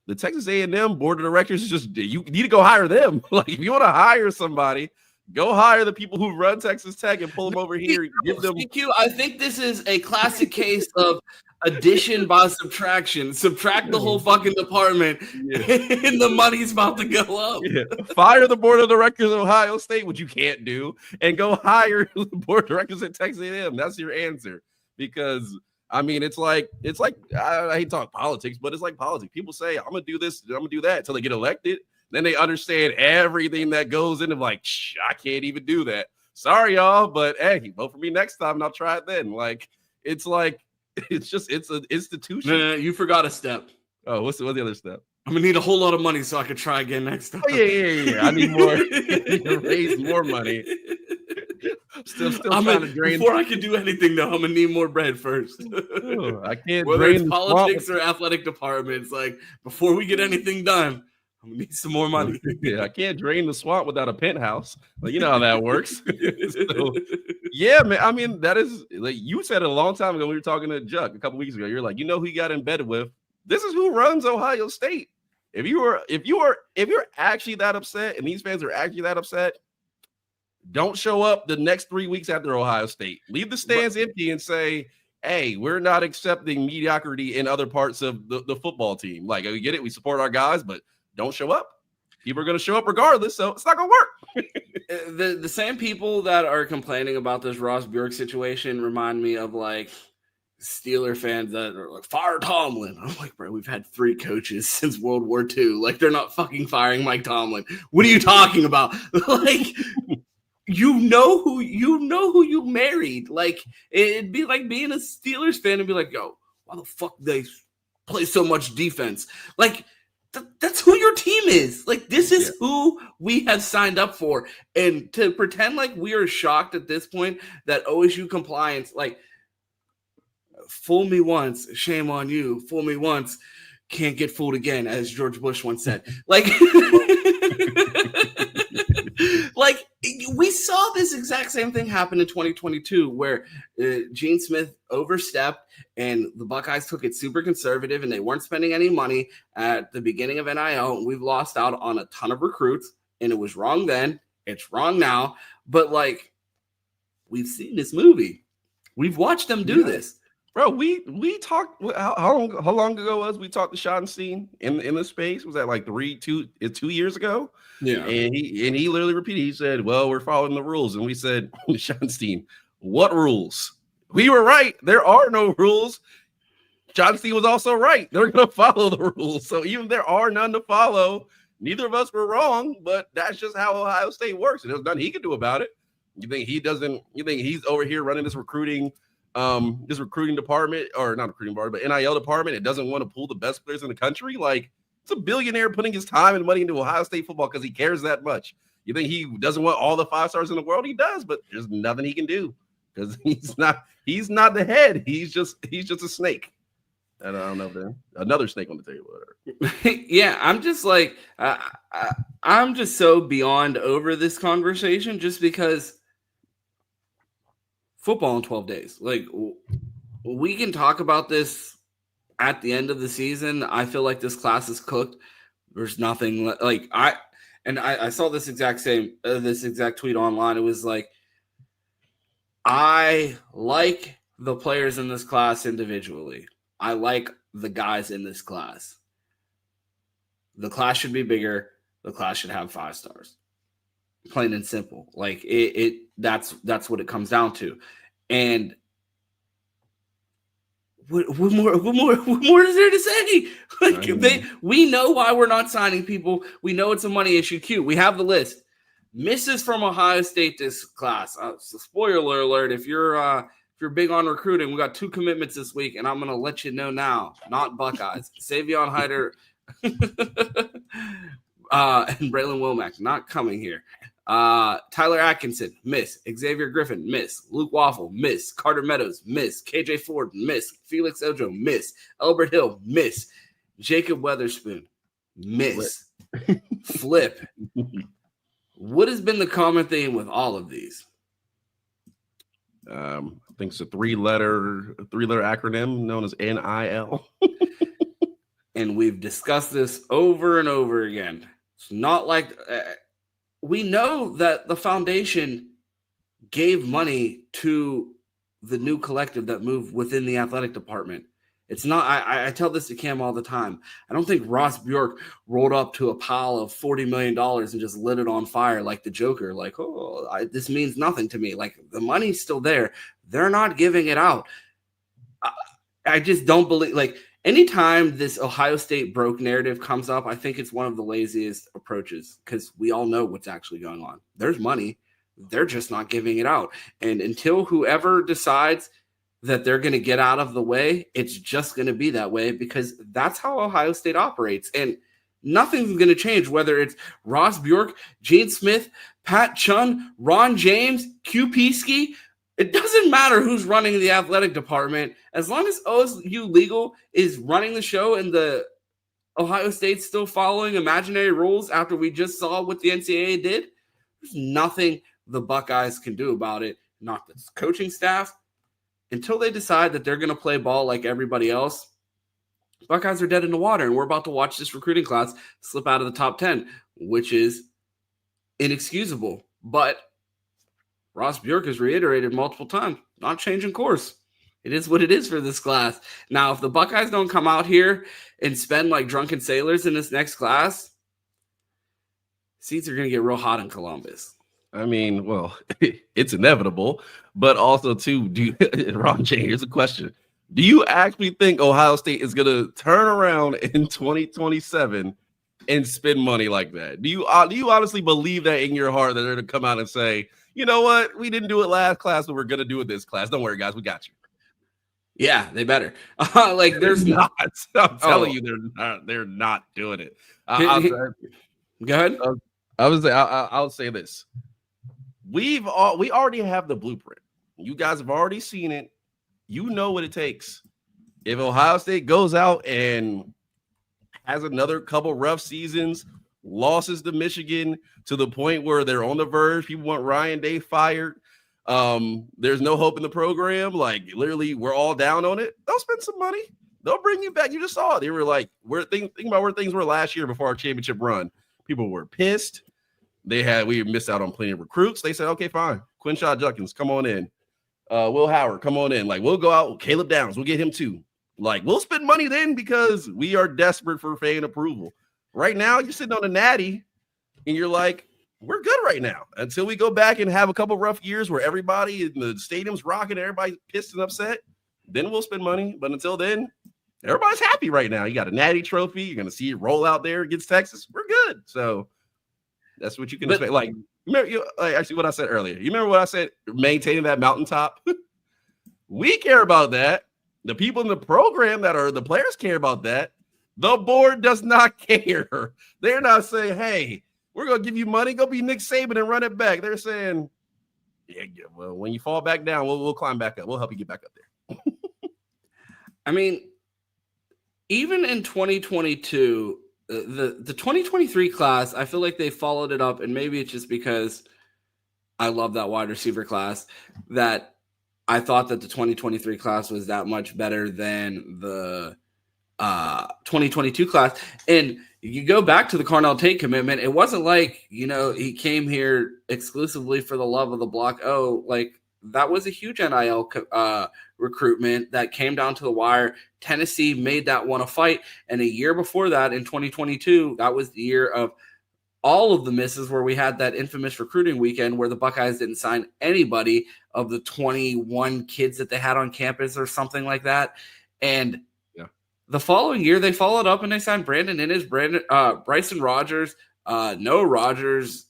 C: the Texas A&M board of directors is just, you need to go hire them. Like, if you want to hire somebody, go hire the people who run Texas Tech and pull them over here. Give them.
B: I think this is a classic case of addition by subtraction. Subtract the whole fucking department, and the money's about to go up.
C: Yeah. Fire the board of directors of Ohio State, which you can't do, and go hire the board of directors at Texas A&M. That's your answer. Because I mean, it's like I hate to talk politics, but it's like politics. People say, I'm gonna do this, I'm gonna do that until they get elected. Then they understand everything that goes into, like, I can't even do that. Sorry, y'all, but hey, vote for me next time and I'll try it then. It's an institution.
B: No, you forgot a step.
C: Oh, what's the other step?
B: I'm gonna need a whole lot of money so I can try again next time.
C: Oh, yeah. I need more. I need to raise more money. Still trying to drain.
B: Before I can do anything, though, I'm gonna need more bread first.
C: I can't
B: Whether
C: drain
B: it's
C: the
B: politics
C: swamp.
B: or athletic departments. Like, before we get anything done, I'm gonna need some more money.
C: Yeah, I can't drain the swamp without a penthouse. Like, you know how that works. So, yeah, man. I mean, that is like you said it a long time ago when we were talking to Juck a couple weeks ago. You're like, you know who he got in bed with? This is who runs Ohio State. If you're actually that upset, and these fans are actually that upset, don't show up the next 3 weeks after Ohio State. Leave the stands empty and say, hey, we're not accepting mediocrity in other parts of the football team. Like, we get it. We support our guys, but don't show up. People are going to show up regardless, so it's not going to work.
B: The same people that are complaining about this Ross Bjork situation remind me of, like, Steeler fans that are like, fire Tomlin. I'm like, bro, we've had 3 coaches since World War II. Like, they're not fucking firing Mike Tomlin. What are you talking about? Like, you know who you married. Like, it'd be like being a Steelers fan and be like, yo, why the fuck they play so much defense? Like, that's who your team is. Like, this is who we have signed up for. And to pretend like we are shocked at this point that OSU compliance, like, fool me once, shame on you. Fool me once, can't get fooled again, as George Bush once said. Like, like, we saw this exact same thing happen in 2022 where Gene Smith overstepped and the Buckeyes took it super conservative and they weren't spending any money at the beginning of NIL. We've lost out on a ton of recruits, and it was wrong then. It's wrong now. But, like, we've seen this movie. We've watched them do this.
C: Bro, we talked. How long ago was we talked to Schottenstein in the space? Was that like 2 years ago?
B: Yeah,
C: and he literally repeated. He said, "Well, we're following the rules," and we said, "Schottenstein, what rules?" We were right. There are no rules. Schottenstein was also right. They're going to follow the rules. So even there are none to follow, neither of us were wrong. But that's just how Ohio State works, and there's nothing he can do about it. You think he doesn't? You think he's over here running this recruiting department, or not recruiting department, but NIL department? It doesn't want to pull the best players in the country. Like, it's a billionaire putting his time and money into Ohio State football because he cares that much. You think he doesn't want all the 5 stars in the world? He does, but there's nothing he can do because he's not the head. He's just a snake. And I don't know if there's another snake on the table.
B: Yeah, I'm just like, I'm just so beyond over this conversation just because football in 12 days. Like, we can talk about this at the end of the season. I feel like this class is cooked. There's nothing like I saw this exact tweet online. It was like, I like the players in this class individually. I like the guys in this class. The class should be bigger. The class should have 5 stars. Plain and simple. Like, that's what it comes down to. And what more is there to say? Like, we know why we're not signing people. We know it's a money issue. Q, we have the list. Misses from Ohio State this class. So spoiler alert, if you're big on recruiting, we got 2 commitments this week, and I'm going to let you know now. Not Buckeyes. Savion Hyder and Braylon Womack not coming here. Tyler Atkinson, miss. Xavier Griffin, miss. Luke Waffle, miss. Carter Meadows, miss. KJ Ford, miss. Felix Ojo, miss. Elbert Hill, miss. Jacob Weatherspoon, miss. Flip. What has been the common theme with all of these?
C: I think it's a three-letter acronym known as NIL.
B: And we've discussed this over and over again. It's not like we know that the foundation gave money to the new collective that moved within the athletic department. It's not, I tell this to Cam all the time. I don't think Ross Bjork rolled up to a pile of $40 million and just lit it on fire like the Joker. Like, this means nothing to me. Like, the money's still there. They're not giving it out. I just don't believe, like, anytime this Ohio State broke narrative comes up, I think it's one of the laziest approaches because we all know what's actually going on. There's money. They're just not giving it out. And until whoever decides that they're going to get out of the way, it's just going to be that way because that's how Ohio State operates. And Nothing's going to change, whether it's Ross Bjork, Gene Smith, Pat Chun, Ron James, QPK. It doesn't matter who's running the athletic department. As long as OSU Legal is running the show and the Ohio State's still following imaginary rules after we just saw what the NCAA did, there's nothing the Buckeyes can do about it. Not the coaching staff. Until they decide that they're going to play ball like everybody else, Buckeyes are dead in the water, and we're about to watch this recruiting class slip out of the top 10, which is inexcusable. But Ross Bjork has reiterated multiple times, not changing course. It is what it is for this class. Now, if the Buckeyes don't come out here and spend like drunken sailors in this next class, seats are going to get real hot in Columbus.
C: I mean, well, it's inevitable, but also too, Ron James, here's a question. Do you actually think Ohio State is going to turn around in 2027 and spend money like that? Do you honestly believe that in your heart that they're going to come out and say, you know what, we didn't do it last class, but we're going to do it this class? Don't worry, guys, we got you.
B: Yeah, they better. Like there's
C: not. I'm telling you, they're not doing it.
B: Go ahead.
C: I'll say this. We already have the blueprint. You guys have already seen it. You know what it takes. If Ohio State goes out and has another couple rough seasons, losses to Michigan to the point where they're on the verge, people want Ryan Day fired. There's no hope in the program. Like literally, we're all down on it. They'll spend some money. They'll bring you back. You just saw it. They were like, think about where things were last year before our championship run. People were pissed. We missed out on plenty of recruits. They said, okay, fine. Quinshot Judkins, come on in. Will Howard, come on in. Like, we'll go out. Caleb Downs, we'll get him too. Like, we'll spend money then because we are desperate for fan approval. Right now, you're sitting on a natty and you're like, we're good right now until we go back and have a couple rough years where everybody in the stadium's rocking, everybody's pissed and upset. Then we'll spend money. But until then, everybody's happy right now. You got a natty trophy. You're going to see it roll out there against Texas. We're good. So that's what you can expect. Like, remember, actually, what I said earlier. You remember what I said? Maintaining that mountaintop. We care about that. The people in the program that are the players care about that. The board does not care. They're not saying, "Hey, we're gonna give you money. Go be Nick Saban and run it back." They're saying, "Yeah, well, when you fall back down, we'll climb back up. We'll help you get back up there."
B: I mean, even in 2022. The 2023 class, I feel like they followed it up, and maybe it's just because I love that wide receiver class that I thought that the 2023 class was that much better than the 2022 class. And you go back to the Carnell Tate commitment, it wasn't like, he came here exclusively for the love of the block. Oh, like that was a huge NIL recruitment that came down to the wire. Tennessee made that one a fight. And a year before that, in 2022, that was the year of all of the misses where we had that infamous recruiting weekend where the Buckeyes didn't sign anybody of the 21 kids that they had on campus or something like that. And the following year, they followed up and they signed Brandon Innis, Bryson Rogers, Noah Rogers,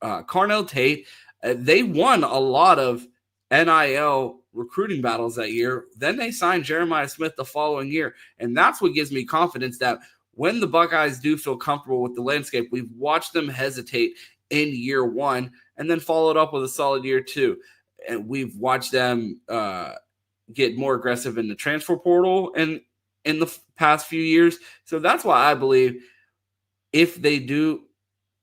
B: Carnell Tate. They won a lot of NIL recruiting battles that year. Then they signed Jeremiah Smith the following year. And that's what gives me confidence that when the Buckeyes do feel comfortable with the landscape, we've watched them hesitate in year one and then followed up with a solid year two. And we've watched them get more aggressive in the transfer portal and in the past few years. So that's why I believe if they do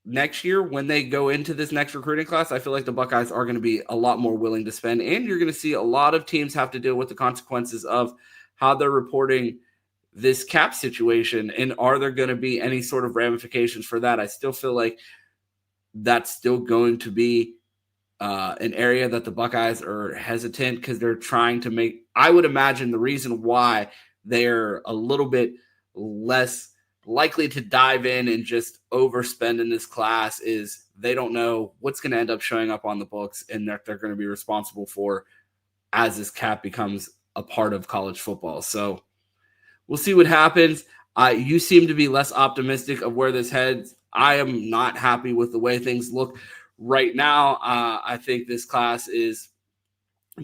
B: next year, when they go into this next recruiting class, I feel like the Buckeyes are going to be a lot more willing to spend. And you're going to see a lot of teams have to deal with the consequences of how they're reporting this cap situation. And are there going to be any sort of ramifications for that? I still feel like that's still going to be an area that the Buckeyes are hesitant because they're trying to make, I would imagine the reason why they're a little bit less likely to dive in and just overspend in this class is they don't know what's going to end up showing up on the books and that they're going to be responsible for as this cap becomes a part of college football. So we'll see what happens. You seem to be less optimistic of where this heads. I am not happy with the way things look right now. I think this class is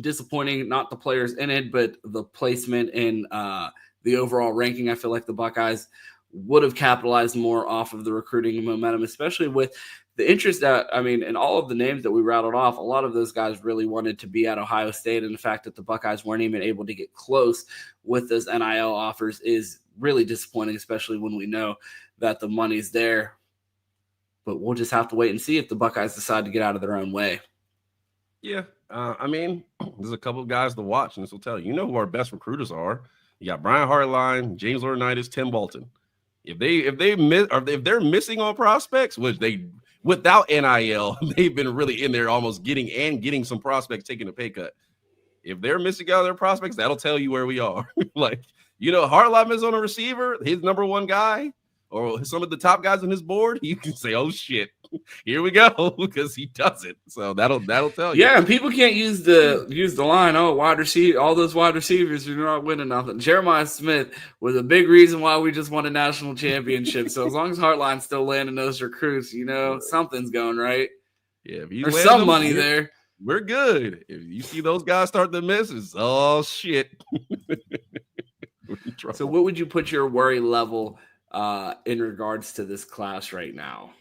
B: disappointing, not the players in it, but the placement in the overall ranking. I feel like the Buckeyes would have capitalized more off of the recruiting momentum, especially with the interest that, in all of the names that we rattled off, a lot of those guys really wanted to be at Ohio State. And the fact that the Buckeyes weren't even able to get close with those NIL offers is really disappointing, especially when we know that the money's there. But we'll just have to wait and see if the Buckeyes decide to get out of their own way.
C: Yeah. There's a couple of guys to watch, and this will tell you. You know who our best recruiters are. You got Brian Hartline, James Laurinaitis, Tim Bolton. If they're missing on prospects, which they without NIL, they've been really in there almost getting some prospects taking a pay cut. If they're missing out on their prospects, that'll tell you where we are. Hartline is on a receiver, his number one guy, or some of the top guys on his board, you can say, oh shit, here we go, because he does it. So that'll tell you.
B: Yeah, and people can't use the line, wide receiver, all those wide receivers are not winning nothing. Jeremiah Smith was a big reason why we just won a national championship. So as long as Hartline's still landing those recruits, something's going right.
C: Yeah,
B: there's some money there.
C: We're good. If you see those guys start to miss, it's oh shit.
B: So what would you put your worry level in regards to this class right now?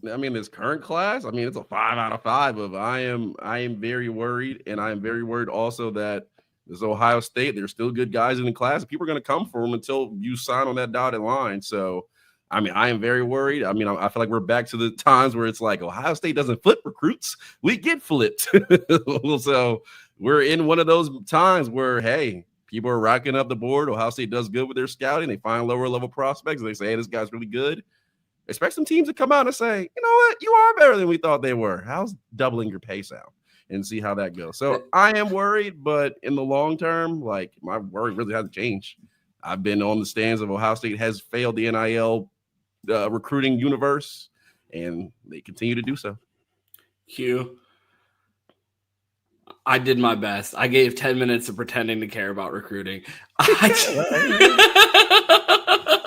C: This current class, it's a 5 out of 5. But I am very worried, and I am very worried also that this Ohio State, there's still good guys in the class. People are going to come for them until you sign on that dotted line. So, I am very worried. I feel like we're back to the times where it's like Ohio State doesn't flip recruits. We get flipped. So we're in one of those times where, hey, people are racking up the board. Ohio State does good with their scouting. They find lower level prospects, and they say, hey, this guy's really good. Expect some teams to come out and say, you know what, you are better than we thought they were. How's doubling your pay sound? And see how that goes. So I am worried, but in the long term, my worry really hasn't changed. I've been on the stands of Ohio State has failed the NIL recruiting universe, and they continue to do so.
B: Q, I did my best. I gave 10 minutes of pretending to care about recruiting.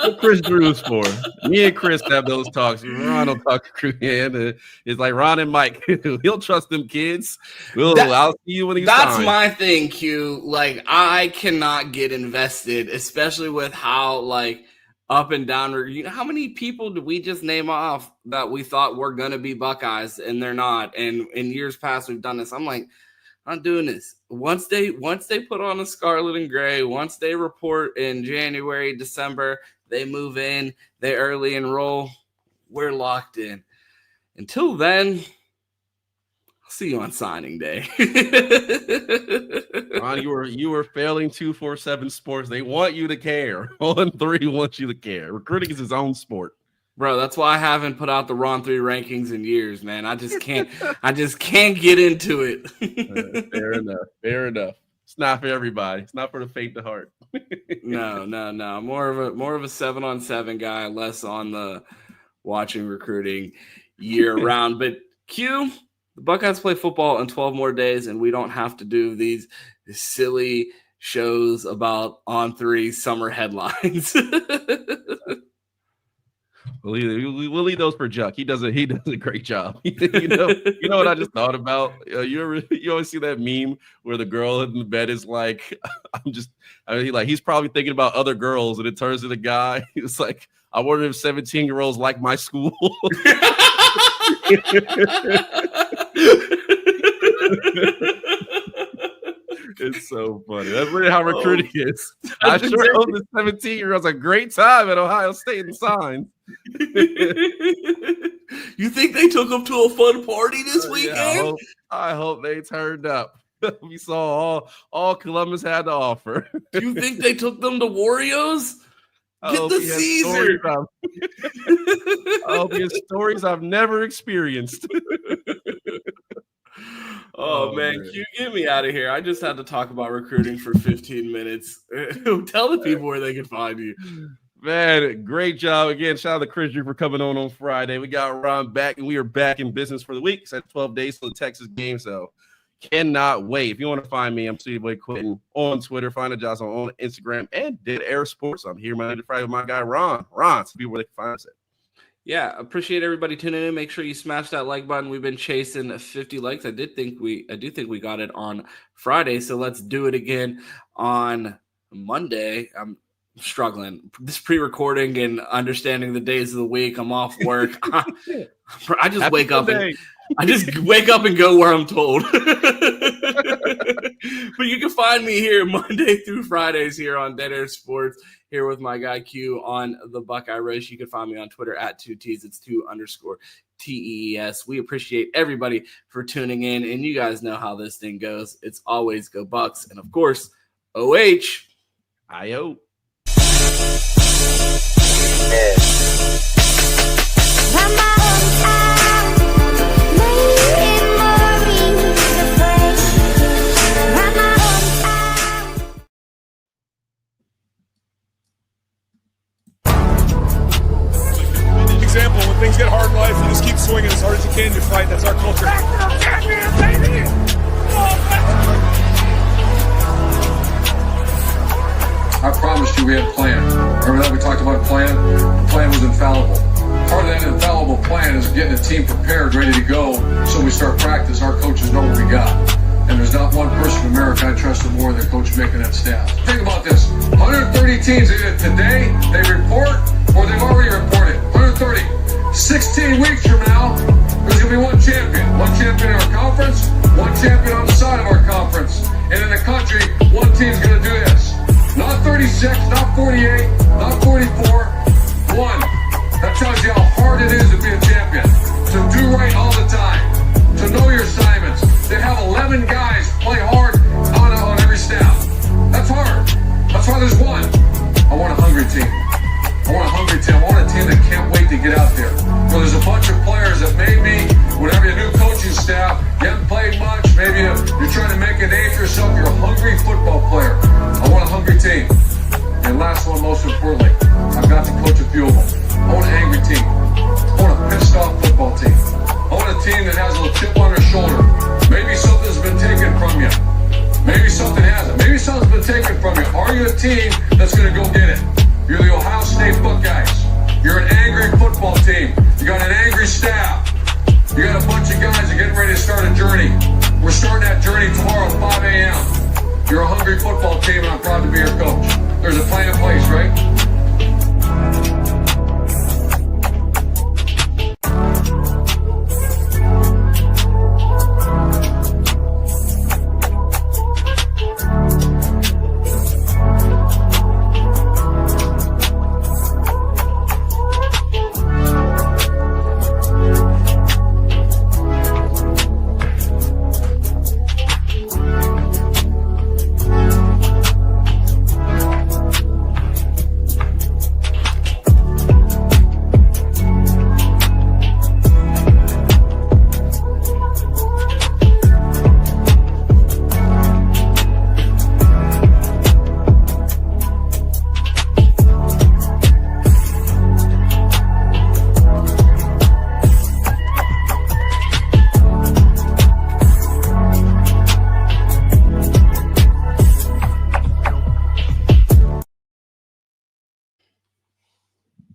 C: What Chris Drew's for. Me and Chris have those talks. Ron will talk recruiting. It's like Ron and Mike. He'll trust them kids. I'll see you when he's
B: That's
C: fine.
B: My thing, Q. I cannot get invested, especially with how up and down. How many people did we just name off that we thought were gonna be Buckeyes and they're not? And in years past, we've done this. I'm like, I'm doing this. Once they put on a scarlet and gray, once they report in January, December, they move in, they early enroll, we're locked in. Until then, I'll see you on signing day.
C: Ron, you were failing 247 Sports. They want you to care. On 3 wants you to care. Recruiting is his own sport.
B: Bro, that's why I haven't put out the Ron 3 rankings in years, man. I just can't get into it.
C: Fair enough. It's not for everybody. It's not for the faint of heart.
B: No. More of a 7-on-7 guy, less on the watching recruiting year round. But Q, the Buckeyes play football in 12 more days, and we don't have to do these silly shows about On 3 summer headlines.
C: We'll leave those for Juck. He does a great job. you know what I just thought about? You always see that meme where the girl in the bed is like, he's probably thinking about other girls, and it turns to the guy. It's like, I wonder if 17-year-olds like my school. It's so funny. That's really how recruiting is. I sure hope the 17-year-olds a great time at Ohio State and signs.
B: You think they took them to a fun party this weekend?
C: Yeah, I hope they turned up. We saw all Columbus had to offer.
B: Do you think they took them to Wario's? Get the Caesar.
C: I hope he has stories I've never experienced.
B: Oh man, Q, get me out of here. I just had to talk about recruiting for 15 minutes. Tell the people where they can find you.
C: Man, great job. Again, shout out to Chris Drew for coming on Friday. We got Ron back, and we are back in business for the week. It's at 12 days for the Texas game, so cannot wait. If you want to find me, I'm City Boy Quentin on Twitter. Find a Johnson on Instagram and Dead Air Sports. I'm here Monday to Friday with my guy, Ron. Ron, so people where they can find us at.
B: Yeah, appreciate everybody tuning in. Make sure you smash that like button. We've been chasing 50 likes. I do think we got it on Friday, so let's do it again on Monday. struggling. This pre-recording and understanding the days of the week. I'm off work. I just wake up and go where I'm told. But you can find me here Monday through Fridays here on Dead Air Sports, here with my guy Q on the Buckeye Roast. You can find me on Twitter at 2Ts. It's 2_TEES. We appreciate everybody for tuning in, and you guys know how this thing goes. It's always go Bucks, and of course, OH.
C: I-O.
D: Example, when things get hard in life, you just keep swinging as hard as you can to fight. That's our culture.
E: I promised you we had a plan. Remember that we talked about a plan? The plan was infallible. Part of that infallible plan is getting a team prepared, ready to go, so we start practice. Our coaches know what we got. And there's not one person in America I trusted more than Coach Mick and that staff. Think about this. 130 teams either today, they report, or they've already reported. 130. 16 weeks from now, there's going to be one champion. One champion in our conference, one champion on the side of our conference. And in the country, one team's going to do this. Not 36, not 48, not 44, one. That tells you how hard it is to be a champion. To do right all the time. To know your assignments. To have 11 guys play hard on every staff. That's hard. That's why there's one. I want a hungry team. I want a hungry team. I want a team that can't wait to get out there. Where there's a bunch of players that maybe, whenever a new coaching staff, you haven't played much, maybe you're trying to make a name for yourself, you're a hungry football player. I want a hungry team. And last one, most importantly, I've got to coach a few of them. I want an angry team. I want a pissed off football team. I want a team that has a little chip on their shoulder. Maybe something's been taken from you. Maybe something hasn't. Maybe something's been taken from you. Are you a team that's going to go get